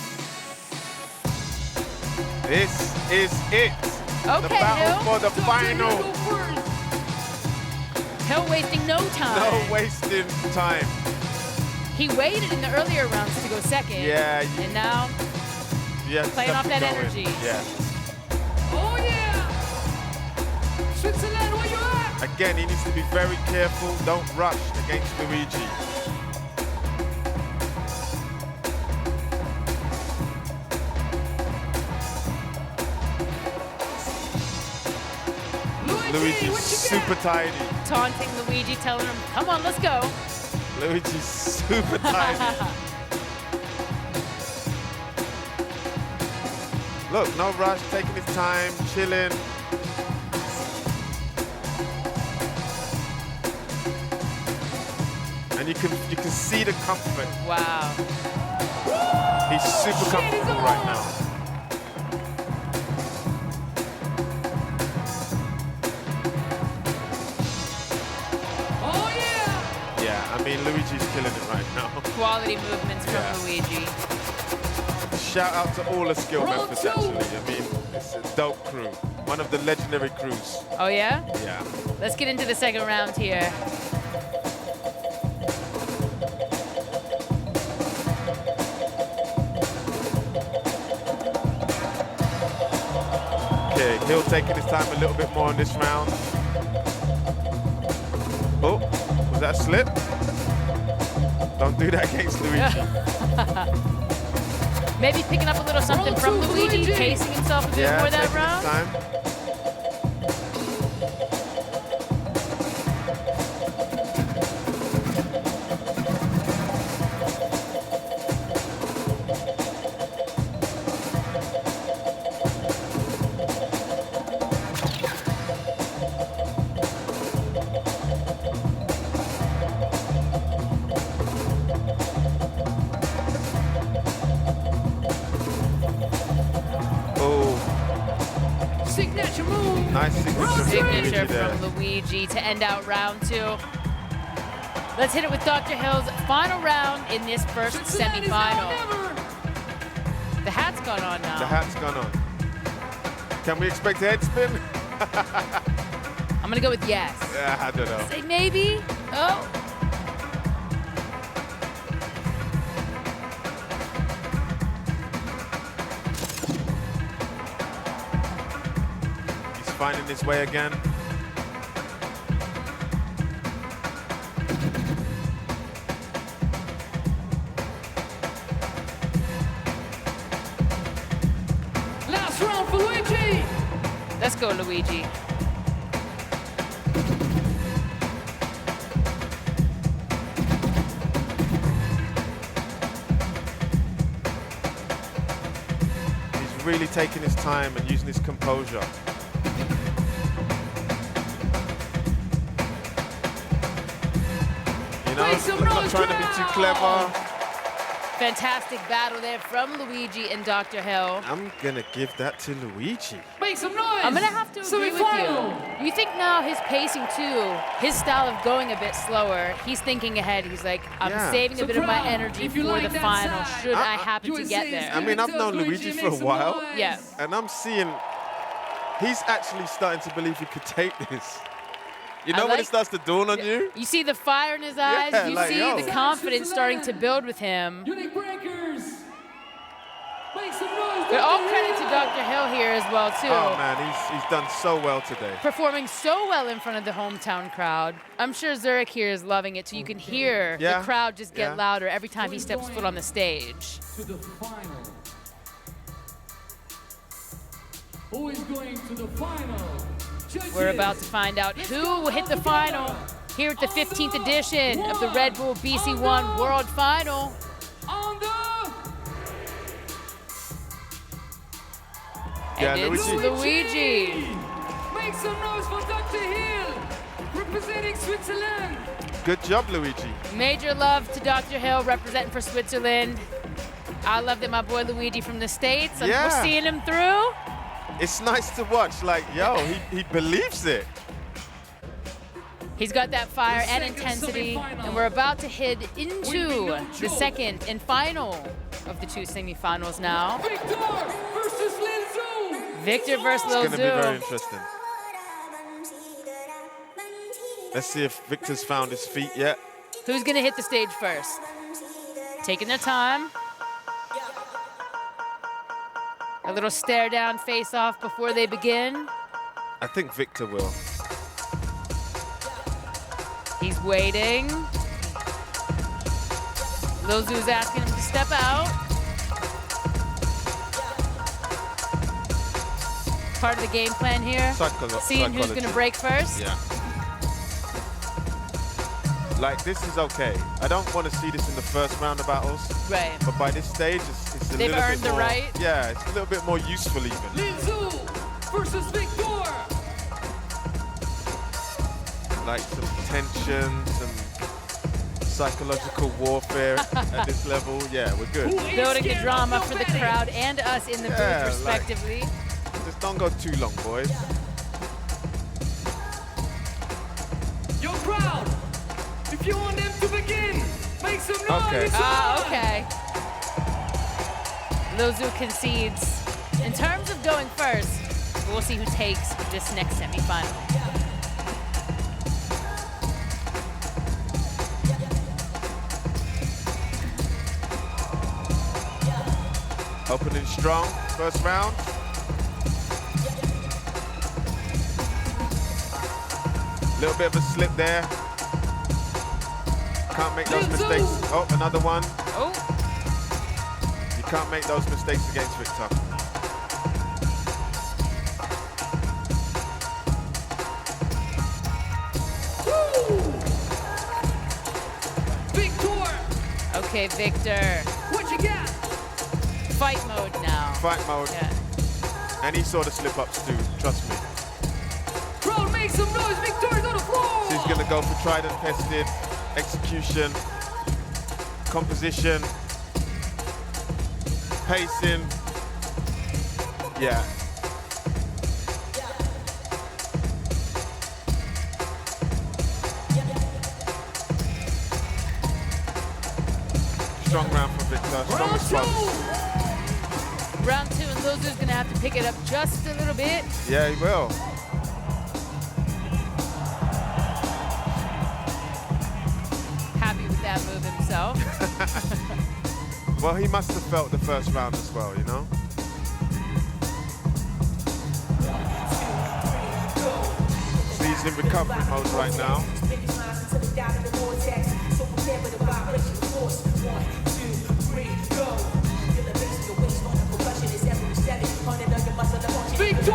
This is it. Okay, the battle for the final. Hill wasting no time. No wasting time. He waited in the earlier rounds to go second. Yeah. And now playing off that energy. Yeah. Oh yeah! Switzerland, where you at? Again, he needs to be very careful. Don't rush against Luigi. Luigi's super tidy. Taunting Luigi, telling him, come on, let's go. Luigi's super tidy. Look, no rush, taking his time, chilling. And you can see the comfort. Wow. He's super comfortable right now. I mean, Luigi's killing it right now. Quality movements from Luigi. Shout out to all the skill methods, actually. I mean, it's a dope crew. One of the legendary crews. Oh, yeah? Yeah. Let's get into the second round here. Okay, Hill taking his time a little bit more in this round. Oh, was that a slip? Don't do that against Luigi. Maybe picking up a little something from Luigi, pacing himself a bit more that round. Nice signature from Luigi to end out round two. Let's hit it with Dr. Hill's final round in this first semifinal. The hat's gone on now. The hat's gone on. Can we expect a head spin? I'm gonna go with yes. Yeah, I don't know. Say maybe. Oh. He's finding his way again. Last round for Luigi. Let's go, Luigi. He's really taking his time and using his composure. You know, not trying to be too clever. Fantastic battle there from Luigi and Dr. Hill. I'm gonna give that to Luigi. Make some noise. I'm gonna have to agree with you. You think now his pacing too, his style of going a bit slower, he's thinking ahead. He's like, I'm saving a bit of my energy for the final should I happen to get there. I mean, I've known Luigi for a while. Yeah. And I'm seeing he's actually starting to believe he could take this. You know when it starts to dawn on you? You see the fire in his eyes. Yeah, You like, see yo. the confidence starting to build with him. Unique breakers. Make some noise. But all credit to Dr. Hill here as well, too. Oh man, he's done so well today. Performing so well in front of the hometown crowd. I'm sure Zurich here is loving it, too. You can hear the crowd just get louder every time he steps foot on the stage. To the final. Who is going to the final? We're about to find out who will hit the final here at the 15th edition of the Red Bull BC1 World Final. And it's Luigi. Make some noise for Dr. Hill, representing Switzerland. Good job, Luigi. Major love to Dr. Hill representing for Switzerland. I love that my boy Luigi from the States. We're seeing him through. It's nice to watch, like, yo, he believes it. He's got that fire and intensity, and we're about to head into the second and final of the two semifinals now. Victor versus Lil Zoo. Victor versus Lil Zoo. It's going to be very interesting. Let's see if Victor's found his feet yet. Who's going to hit the stage first? Taking their time. A little stare down face off before they begin. I think Victor will. He's waiting. Lil Zoo's asking him to step out. Part of the game plan here. Seeing who's going to break first. Yeah. Like, this is okay. I don't want to see this in the first round of battles. Right. But by this stage, it's a They've little earned bit the more, right. Yeah, it's a little bit more useful even. Lil Zoo versus Victor. Like some tension, some psychological warfare at this level. Yeah, we're good. Building the drama for the crowd and us in the booth, respectively. Just don't go too long, boys. Yo, crowd, if you want them to begin, make some noise. Okay. Okay. Lil Zoo concedes. In terms of going first, we'll see who takes this next semifinal. Opening strong, first round. Little bit of a slip there. Can't make those mistakes. Oh, another one. Oh. You can't make those mistakes against Victor. Victor. Okay, Victor. What you got? Fight mode now. Fight mode. Yeah. And he saw the slip-ups too, trust me. Crowd, make some noise. Victor's on the floor. So he's going to go for tried and tested execution, composition, pacing. Yeah. strong round for Victor. Strong response. Round 2, and Lil Zoo's gonna have to pick it up just a little bit. Yeah, he will. Happy with that move himself. Well, he must have felt the first round as well, you know? So he's in recovery mode right now. Victor!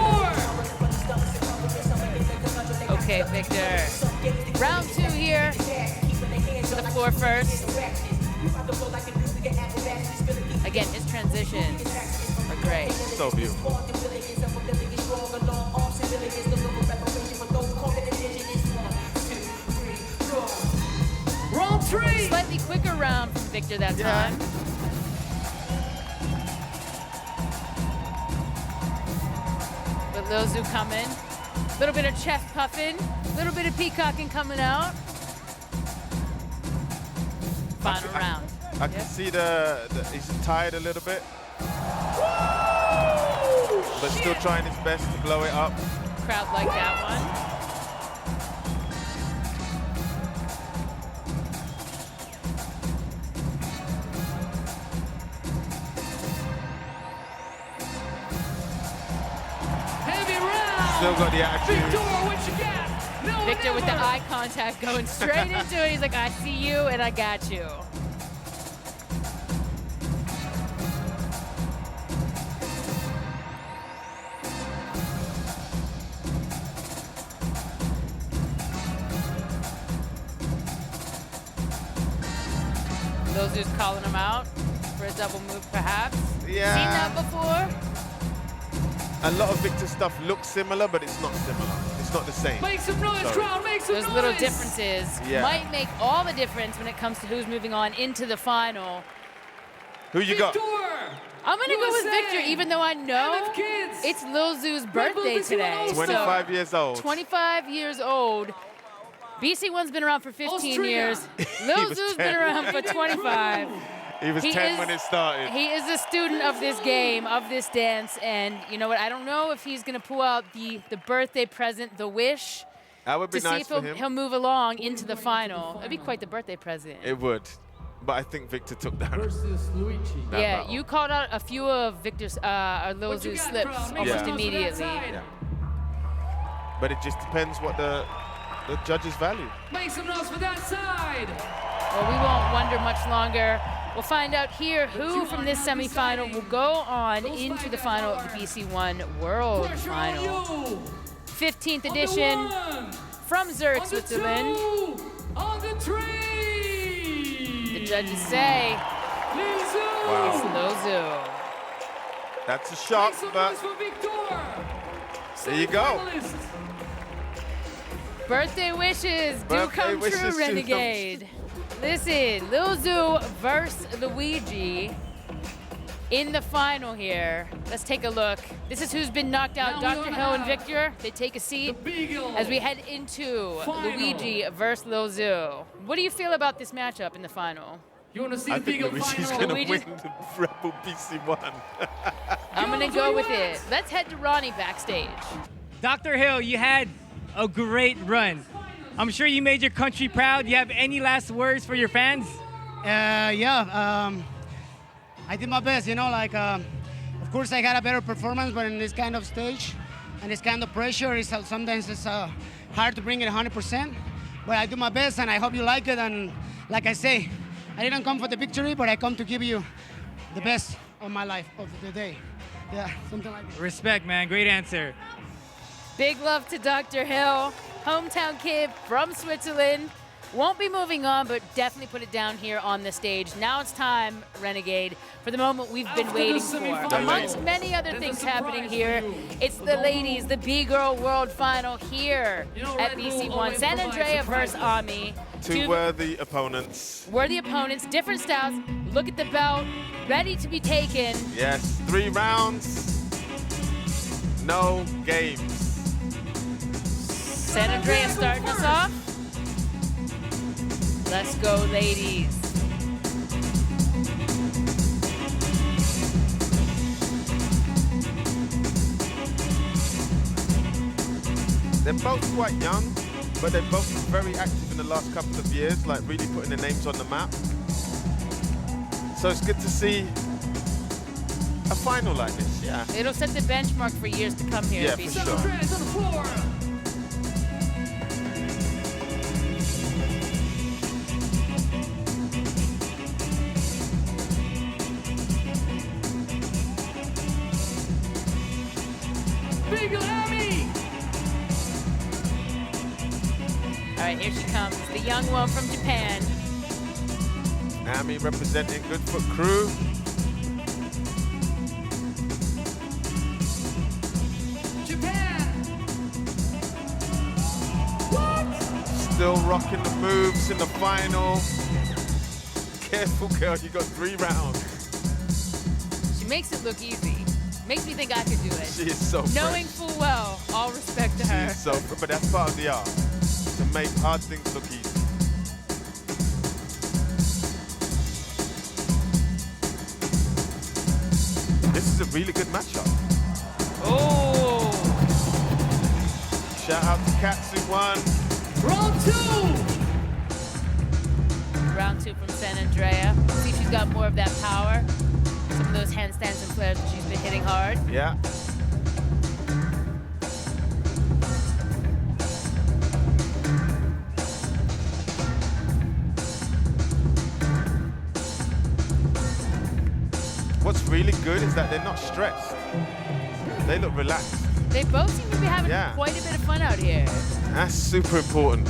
Okay, Victor. Round 2 here. To the floor first. Again, his transitions are great. So beautiful. Round 3! Slightly quicker round from Victor that time. But Lil Zoo coming. A little bit of chest puffing. A little bit of peacocking coming out. Final round. I can see he's tired a little bit. But still trying his best to blow it up. Crowd like that one. Still got the attitude. Victor, what you got? No, Victor with the eye contact going straight into it. He's like, I see you and I got you. Lil Zoo's calling him out for a double move, perhaps. Yeah. Seen that before? A lot of Victor stuff looks similar, but it's not similar. It's not the same. Make some noise, crowd, make some Those noise. little differences Yeah. might make all the difference when it comes to who's moving on into the final. Who you got? I'm gonna go with Victor, even though I know it's Lil Zoo's birthday today. 25 years old. 25 years old. BC1's been around for 15 years. Lil was Zoo's 10. been around for 25. He was 10 when it started. He is a student of this game, of this dance, and you know what? I don't know if he's gonna pull out the birthday present, the wish, That would be to see nice if for him. he'll move along into the final. It'd be quite the birthday present. It would. But I think Victor took that. Versus Luigi. that Yeah, battle. you called out a few of Victor's, or Lil Zoo's slips almost immediately. Yeah. But it just depends what the judges value. Make some noise for that side. Well, we won't wonder much longer. We'll find out here who from this semifinal will go on into the final of the BC1 World Final. 15th edition from Zurich, Switzerland. On the tree. The judges say it's Lil Zoo. That's a shot, but there you go. Birthday wishes do Birthday come wishes true, do Renegade. Listen, Lil Zoo versus Luigi in the final here. Let's take a look. This is who's been knocked out. Dr. Hill and Victor, they take a seat as we head into Luigi versus Lil Zoo. What do you feel about this matchup in the final? You want to see I the think Beagle Luigi's final? going to win the Rebel BC1. I'm gonna go with it. Let's head to Ronnie backstage. Dr. Hill, you had a great run. I'm sure you made your country proud. Do you have any last words for your fans? I did my best, you know, like, of course I had a better performance, but in this kind of stage and this kind of pressure, sometimes it's hard to bring it 100%, but I do my best and I hope you like it. And like I say, I didn't come for the victory, but I come to give you the best of my life, of the day. Yeah, something like that. Respect, man. Great answer. Big love to Dr. Hill, hometown kid from Switzerland. Won't be moving on, but definitely put it down here on the stage. Now it's time, Renegade, for the moment we've been waiting for. Amongst many other things happening here, it's the ladies, the B-Girl World Final here at BC1. San Andrea versus Ami. Two worthy opponents. Worthy opponents, different styles. Look at the belt, ready to be taken. Yes, 3 rounds, no games. San Andrea starting us off. Let's go, ladies. They're both quite young, but they've both been very active in the last couple of years, like really putting their names on the map. So it's good to see a final like this, yeah. It'll set the benchmark for years to come here. Yeah, for sure. All right, here she comes, the young one from Japan. Ami representing Good Foot Crew. Still rocking the moves in the final. Careful, girl, you got 3 rounds. She makes it look easy. Makes me think I could do it. She is so Knowing French. full well, all respect to her. She is so French, but that's part of the art, to make hard things look easy. This is a really good matchup. Oh! Shout out to Katsu 1. Round 2! Round 2 from San Andrea. See if she's got more of that power. Some of those handstands and flares that she's been hitting hard. Yeah. What's really good is that they're not stressed. They look relaxed. They both seem to be having Yeah. quite a bit of fun out here. That's super important.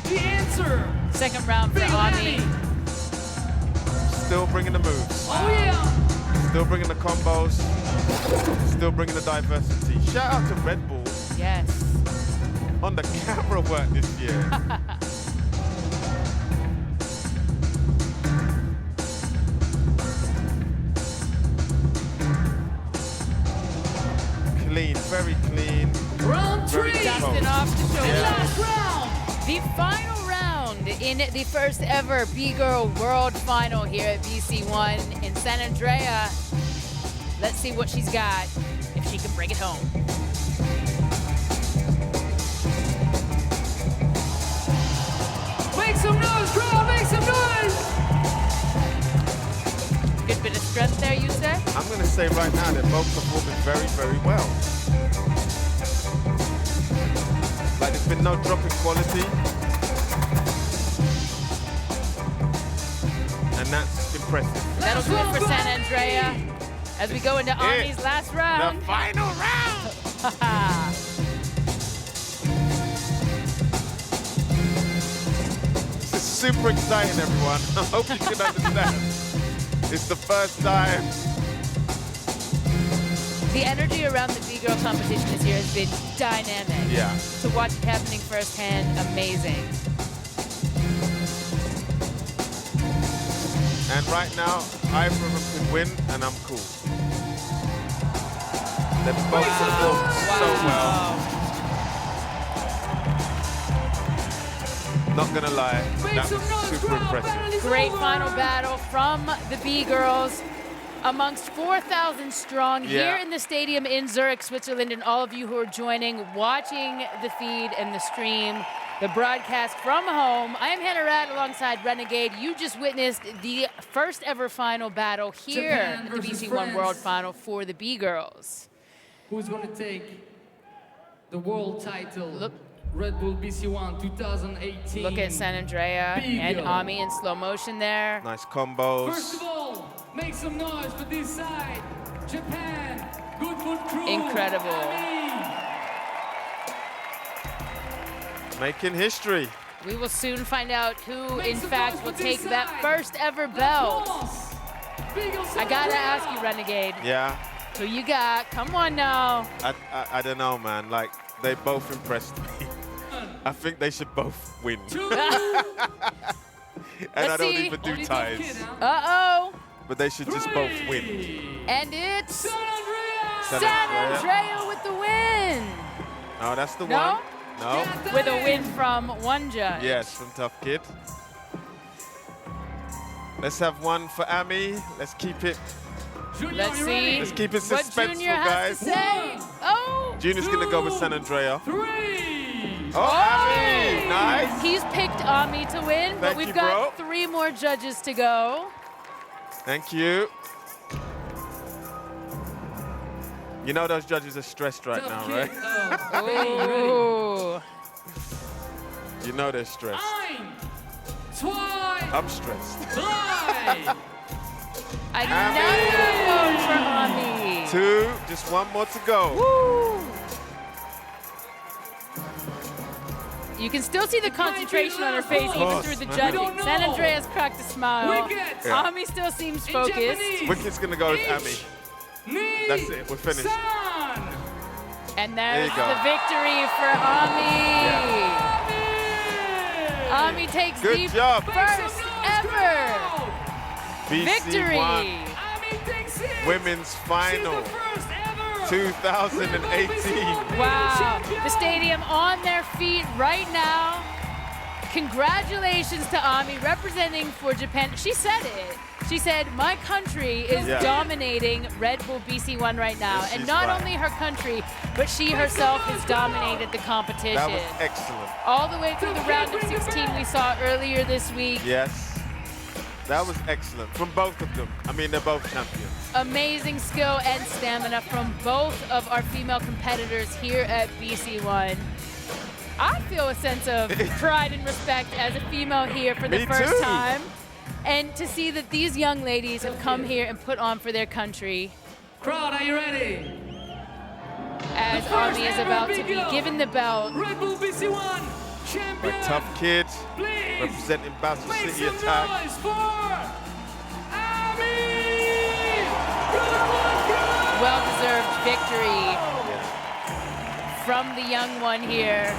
The answer! Second round for Big Ami. Still bringing the moves. Oh yeah! Still bringing the combos. Still bringing the diversity. Shout out to Red Bull. Yes. On the camera work this year. Clean, very clean. Round 3! Dusting off the shoulder. Last round! The final round in the first ever B-Girl World Final here at BC1 in San Andrea. Let's see what she's got, if she can bring it home. Make some noise, crowd! Make some noise! Good bit of strength there, you say? I'm going to say right now they're both performing very, very well. Like there's been no drop in quality. And that's impressive. That'll do it for San Andrea as we go into Ami's last round. The final round! This is super exciting, everyone. I hope you can understand. It's the first time. The energy around the B-Girl competition this year has been dynamic. Yeah. To watch it happening firsthand, amazing. And right now, either of them can win, and I'm cool. They both performed so well. Not gonna lie, that was super impressive. Great final battle from the B-Girls amongst 4,000 strong here in the stadium in Zurich, Switzerland, and all of you who are joining, watching the feed and the stream, the broadcast from home. I am Hannah Rad alongside Renegade. You just witnessed the first ever final battle here Japan at the versus BC1 France. World Final for the B-Girls. Who's going to take the world title? Red Bull BC1 2018. Look at San Andrea and B-Girl. Ami in slow motion there. Nice combos. First of all, make some noise for this side. Japan, Good Foot Crew. Incredible. Ami. Making history. We will soon find out who, Make in some fact, noise will for take this that side. first ever belt. Big-Girl I gotta ask you, Renegade. Yeah. Who you got? Come on now. I don't know, man. Like, they both impressed me. I think they should both win. And I don't even do ties. Uh-oh. But they should just both win. And it's San Andrea. San Andrea with the win. Oh, that's the No? one. No. With a win from one judge. Yes, from Tough Kid. Let's have one for Ami. Let's keep it. Let's see. Let's keep it what suspenseful, Junior guys. has to say. Oh. Junior's gonna go with San Andrea. 3. Oh, Ami, nice. He's picked Ami to win, but Thank we've you, got bro. 3 more judges to go. Thank you. You know those judges are stressed right now, right? Ooh. You know they're stressed. 2. I'm stressed. 3. Another vote for Ami. 2, just one more to go. Woo. You can still see the concentration on her face even through the judging. San Andrea's cracked a smile. Yeah. Ami still seems focused. Wicked's gonna go with Ami. That's it, we're finished. And there's you go. the victory for Ami. Ami takes Good the job. first ever BC1 victory. Women's Final 2018. Wow. The stadium on their feet right now. Congratulations to Ami representing for Japan. She said it. She said, my country is dominating Red Bull BC1 right now. Yes, and not right. only her country, but she herself has dominated the competition. That was excellent. All the way through the round of 16 we saw earlier this week. Yes, that was excellent from both of them. I mean, they're both champions. Amazing skill and stamina from both of our female competitors here at BC1. I feel a sense of pride and respect as a female here for the Me first too. time. And to see that these young ladies have come here and put on for their country. Crowd, are you ready? As Ami is about to be given the belt. Red Bull BC1 champion. A tough kid representing Battle Make City some Attack. noise for Ami! Well-deserved victory from the young one here.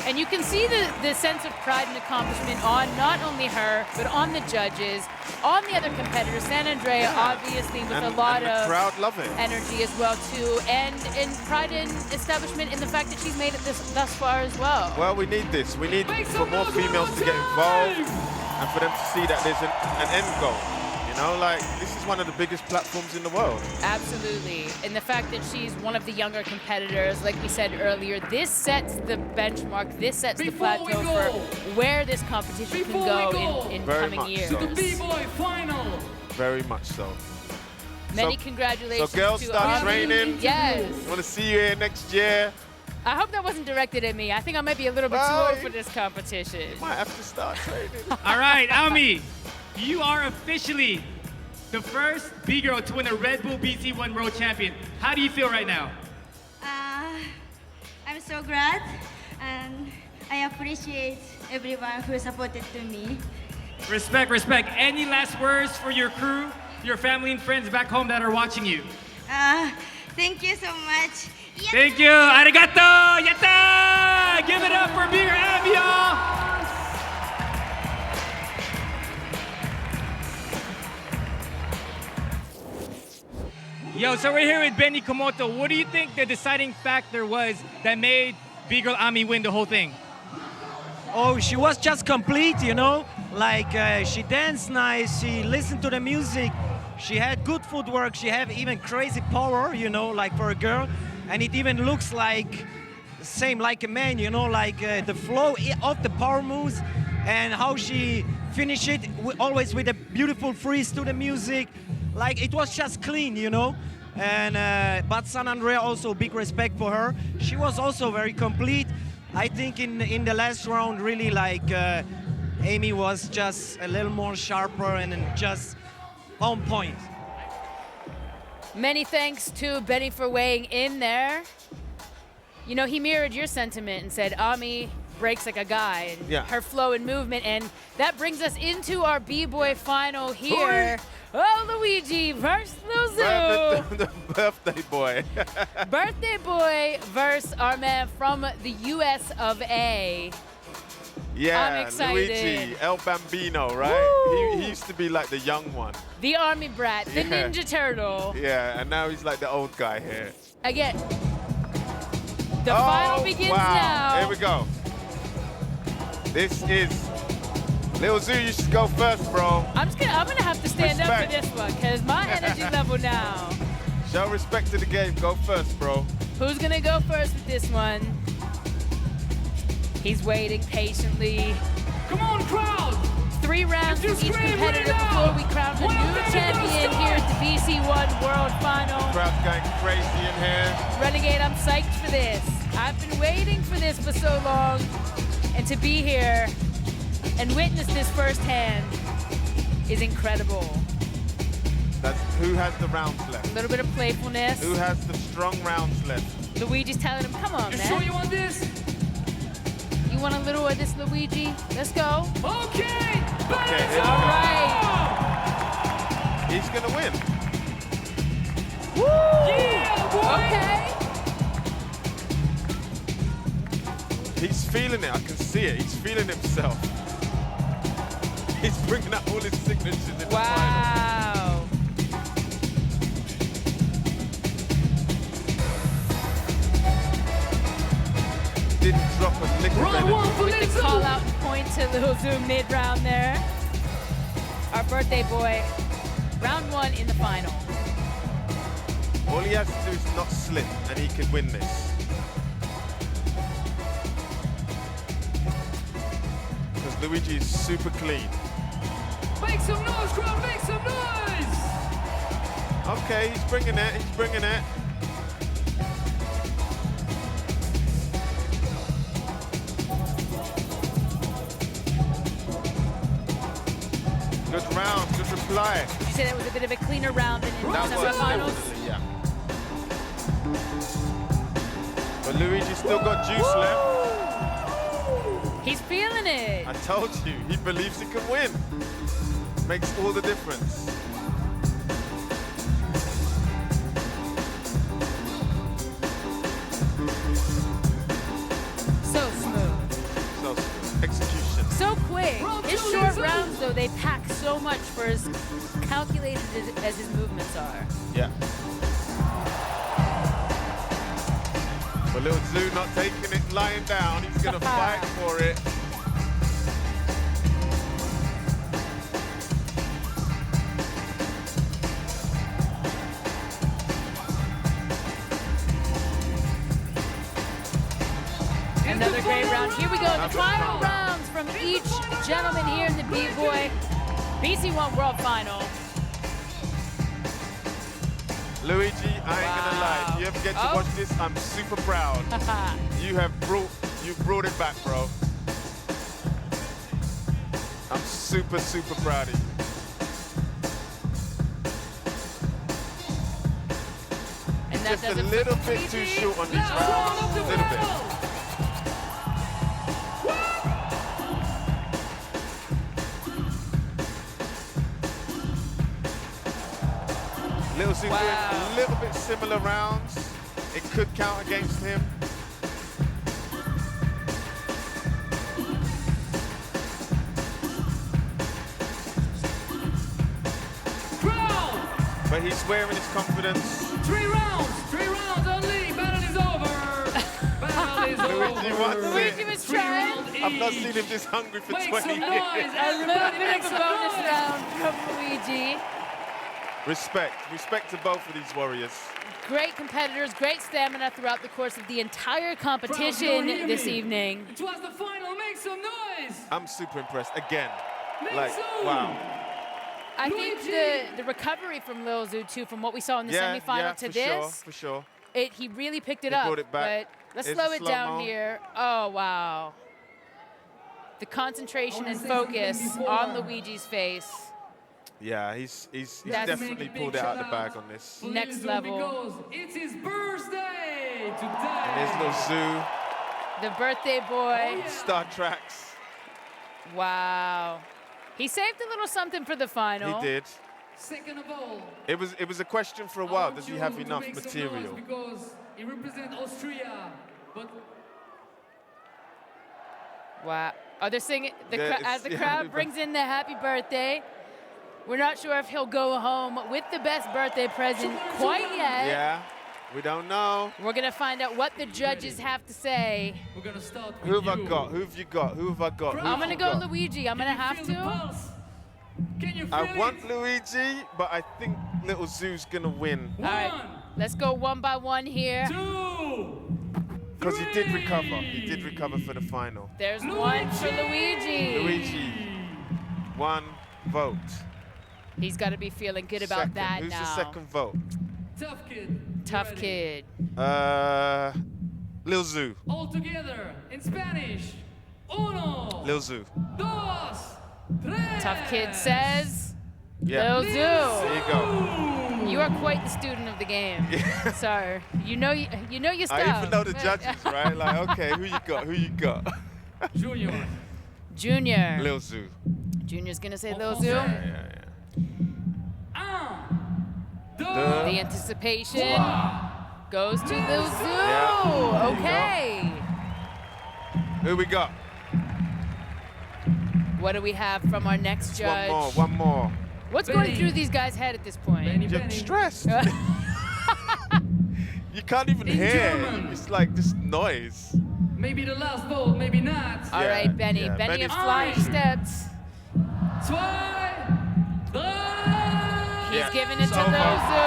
And you can see the sense of pride and accomplishment on not only her, but on the judges, on the other competitors. San Andrea, obviously, with a lot of crowd love it. energy as well, too. And pride and establishment in the fact that she's made it thus far as well. Well, we need this. We need for more females to get involved and for them to see that there's an end goal. You know, like, this is one of the biggest platforms in the world. Absolutely. And the fact that she's one of the younger competitors, like we said earlier, this sets the benchmark, this sets the plateau for where this competition can go in Very coming much years. so. The B-boy final. Very much so. Many congratulations So girls to start Ami. training. Yes. Want to see you here next year. I hope that wasn't directed at me. I think I might be a little bit too old for this competition. Might have to start training. All right, Ami, you are officially the first B-girl to win a Red Bull BC1 World Champion. How do you feel right now? I'm so glad, and I appreciate everyone who supported to me. Respect, respect. Any last words for your crew, your family and friends back home that are watching you? Thank you so much. Thank you. Arigato. Yatta. Give it up for B-girl Ami, y'all. Yo, so we're here with Benny Komoto. What do you think the deciding factor was that made B-girl Ami win the whole thing? Oh, she was just complete, you know? Like, she danced nice, she listened to the music, she had good footwork, she had even crazy power, you know, like for a girl. And it even looks like, same like a man, you know, like the flow of the power moves and how she finished it, always with a beautiful freeze to the music. Like, it was just clean, you know? And but San Andrea also big respect for her. She was also very complete. I think in the last round, really, like, Amy was just a little more sharper and just on point. Many thanks to Benny for weighing in there. You know, he mirrored your sentiment and said, Ami breaks like a guy, and her flow and movement, and that brings us into our B-boy final here. Oh, Luigi versus Lil Zoo. The birthday boy. Birthday boy versus our man from the US of A. Yeah, I'm excited. Luigi, El Bambino, right? He used to be like the young one. The army brat, the Ninja Turtle. Yeah, and now he's like the old guy here. Again, the final begins now. Here we go. This is Lil Zoo, you should go first, bro. I'm gonna have to stand up for this one, because my energy level now. Show respect to the game. Go first, bro. Who's gonna go first with this one? He's waiting patiently. Come on, crowd! 3 rounds for each competitor before we crown a new champion here at the BC1 World Final. Crowd's going crazy in here. Renegade, I'm psyched for this. I've been waiting for this for so long, and to be here and witness this firsthand is incredible. That's who has the rounds left. A little bit of playfulness. Who has the strong rounds left? Luigi's telling him, come on, You man. sure you want this? You want a little of this, Luigi? Let's go. Okay. Okay, here we All go. right. He's gonna win. Woo! Yeah, boy. Okay. He's feeling it. I can see it. He's feeling himself. He's bringing out all his signatures in the final. Wow. Didn't drop a lick of energy. With the call out and point to Lil Zoo mid-round there. Our birthday boy, round 1 in the final. All he has to do is not slip, and he can win this. Because Luigi is super clean. Make some noise, crowd, make some noise! Okay, he's bringing it, he's bringing it. Good round, good reply. You said it was a bit of a cleaner round than in That the was semifinals? definitely, yeah. But Luigi's still got juice left. He's feeling it. I told you, he believes he can win. Makes all the difference. So smooth. So smooth. Execution. So quick. His short rounds, though, they pack so much for as calculated as his movements are. Yeah. But Lil Zoo not taking it lying down. He's gonna fight for it. Another great round. Here we go. The final rounds from each gentleman here in the B-Boy BC1 World Final. Luigi, I ain't gonna lie. If you ever get to watch this, I'm super proud. You brought it back, bro. I'm super, super proud of you. And that Just a little bit too short on these rounds. A little bit. Lil Zoo doing a little bit similar rounds. It could count against him. Crowd! But he's wearing his confidence. 3 rounds only. Battle is over. Battle is Luigi over. wants Luigi it. was trying. I've not seen him this hungry for Make 20 some years. noise. A little bit of a bonus round from Luigi. Respect to both of these warriors. Great competitors, great stamina throughout the course of the entire competition this evening. It was the final. Make some noise. I'm super impressed again. Make Like, some. wow. I think the recovery from Lil Zoo too, from what we saw in the semifinal to for this, for sure. he really picked it He up. brought it back. But let's It's slow a it down slow-mo. here. Oh wow. The concentration and focus on Luigi's face. Yeah, he's That's- definitely pulled it out of the bag on this. Next level. Because it's his birthday today. And there's Lil Zoo, The birthday boy. Star Tracks. Wow. He saved a little something for the final. He did. Second of all, It was a question for a while. Does he have enough make some material? noise because he represents Austria, but Wow. Oh, they're singing. Yeah, As the it's- crowd yeah. brings in the happy birthday, we're not sure if he'll go home with the best birthday present quite yet. Yeah. We don't know. We're gonna find out what the judges have to say. We're gonna start with Who have I got? Who have you got? Who have I got? I'm gonna go Luigi. I'm gonna have to. I want Luigi, but I think Lil Zoo's gonna win. All right, let's go one by one here. Because he did recover. He did recover for the final. There's one for Luigi. Luigi, 1 vote. He's got to be feeling good about that Who's now. the second vote? Tough kid. Tough kid. Lil Zoo. All together in Spanish. Uno. Lil Zoo. Dos. Tres. Tough kid says. Yeah. Lil Zoo. There you go. You are quite the student of the game. Sir. You know your stuff. I even know the judges, right? Like, okay, who you got? Who you got? Junior. Junior. Lil Zoo. Junior's gonna say Lil Zoo. Yeah. The anticipation goes to Lil Zoo. Okay. Who we got? What do we have from our next judge? One more. What's going through these guys' head at this point? You're stressed. You can't even In hear. German. It's like this noise. Maybe the last vote, maybe not. All right, Benny. yeah, Benny Benny's of flying steps. Zwei. He's giving it to Lil Zoo.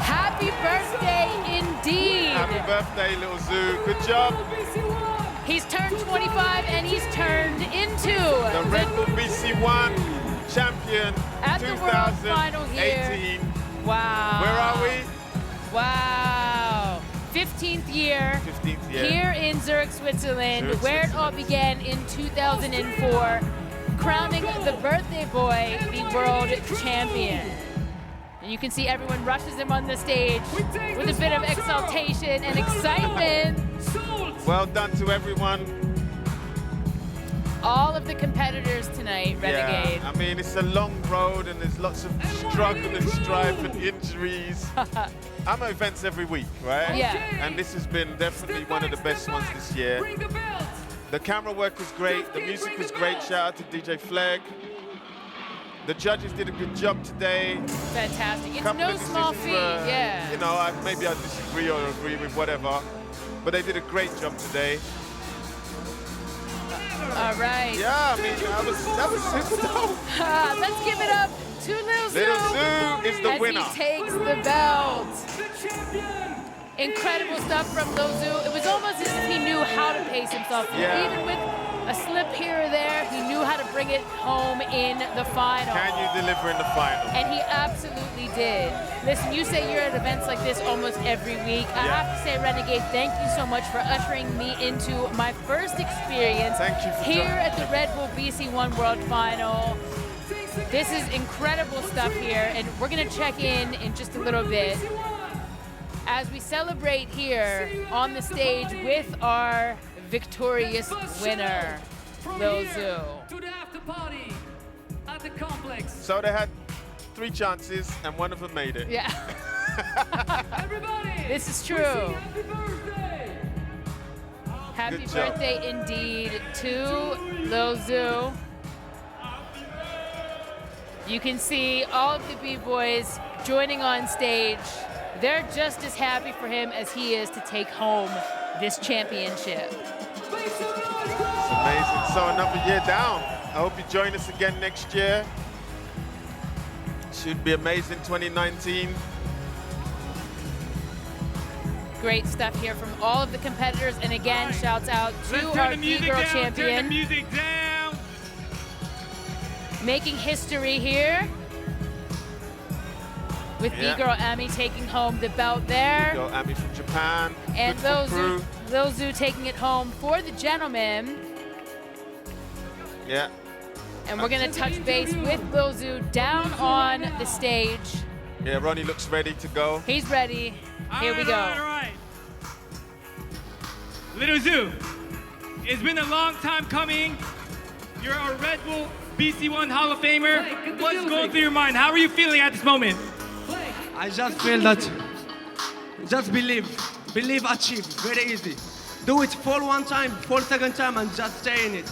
Happy birthday indeed. Happy birthday, Lil Zoo. Good job. He's turned 25 and he's turned into The Red Bull BC1 champion at the World Final here. 2018. Wow. Where are we? Wow. 15th year. 15th year. Here in Zurich, Switzerland, Zurich, where it all began in 2004, crowning the birthday boy the world champion. And you can see everyone rushes him on the stage with a bit of exaltation and excitement. Well done to everyone. All of the competitors tonight, Renegade. Yeah, I mean, it's a long road and there's lots of struggle and strife and injuries. I'm at events every week, right? Yeah. And this has been definitely one of the best ones this year. The camera work was great, the music was great. Shout out to DJ Flegg. The judges did a good job today. Fantastic. It's Couple no of small decisions feat, were, yeah. You know, maybe I disagree or agree with whatever, but they did a great job today. All right. Yeah, I mean, that was super dope. Let's give it up to Lil Zoo. Lil Zoo is the as winner. He takes the belt. Incredible stuff from Lil Zoo. It was almost as if he knew how to pace himself. Yeah. Even with a slip here or there, he knew how to bring it home in the final. Can you deliver in the final? And he absolutely did. Listen, you say you're at events like this almost every week. I have to say, Renegade, thank you so much for ushering me into my first experience here at the Red Bull BC1 World Final. This is incredible stuff here, and we're gonna check in just a little bit as we celebrate here on the stage with our victorious winner, Lil Zoo. To the after party at the complex. So they had 3 chances and one of them made it. Yeah. Everybody. This is true. Happy birthday. Happy Good job. birthday indeed to Lil Zoo. You can see all of the B-boys joining on stage. They're just as happy for him as he is to take home this championship. It's amazing. So another year down. I hope you join us again next year. Should be amazing 2019. Great stuff here from all of the competitors. And again, shouts out to our B-girl champion. Turn the music down. Making history here. With B-girl Ami taking home the belt there. B-girl Ami from Japan. And Good for Lil Zoo taking it home for the gentlemen. Yeah. And we're gonna touch base with Lil Zoo down on the stage. Yeah, Ronnie looks ready to go. He's ready. Here we go. All right. Lil Zoo, it's been a long time coming. You're a Red Bull BC1 Hall of Famer. What's going through your mind? How are you feeling at this moment? I just feel that, just believe, achieve, very easy. Do it for one time, for second time, and just stay in it.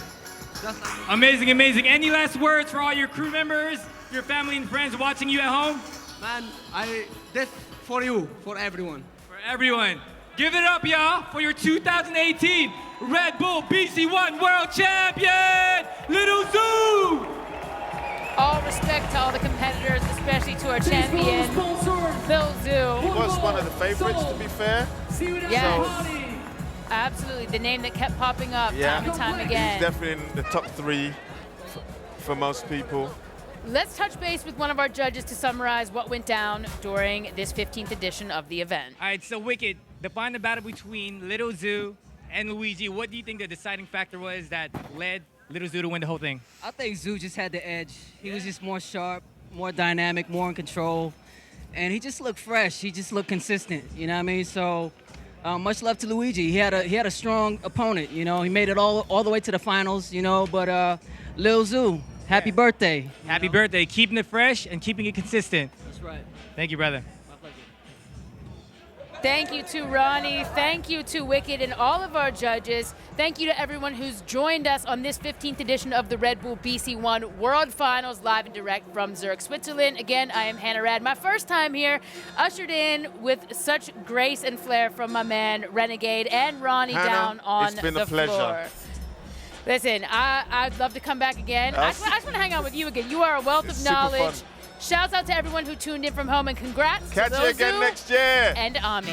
Just like Amazing, amazing. Any last words for all your crew members, your family and friends watching you at home? Man, this for you, for everyone. For everyone. Give it up, y'all, for your 2018 Red Bull BC1 World Champion, Lil Zoo! All respect to all the competitors, especially to our champion, Lil Zoo. He was one of the favorites, to be fair. Yes. Absolutely, the name that kept popping up time and time again. He's definitely in the top 3 for most people. Let's touch base with one of our judges to summarize what went down during this 15th edition of the event. All right, so Wicked, define the battle between Lil Zoo and Luigi. What do you think the deciding factor was that led Lil Zoo to win the whole thing? I think Zoo just had the edge. He was just more sharp, more dynamic, more in control, and he just looked fresh. He just looked consistent. You know what I mean? So much love to Luigi. He had a strong opponent. You know, he made it all the way to the finals. You know, but Lil Zoo, happy birthday! Happy birthday! Keeping it fresh and keeping it consistent. That's right. Thank you, brother. Thank you to Ronnie, thank you to Wicked and all of our judges. Thank you to everyone who's joined us on this 15th edition of the Red Bull BC1 World Finals, live and direct from Zurich, Switzerland. Again, I am Hannah Rad, my first time here, ushered in with such grace and flair from my man Renegade and Ronnie Hannah, down on it's been the a pleasure. floor. Listen, I'd love to come back again. I just want to hang out with you again. You are a wealth of knowledge. Shouts out to everyone who tuned in from home, and congrats Catch to you Lil again Zoo next year. and Ami.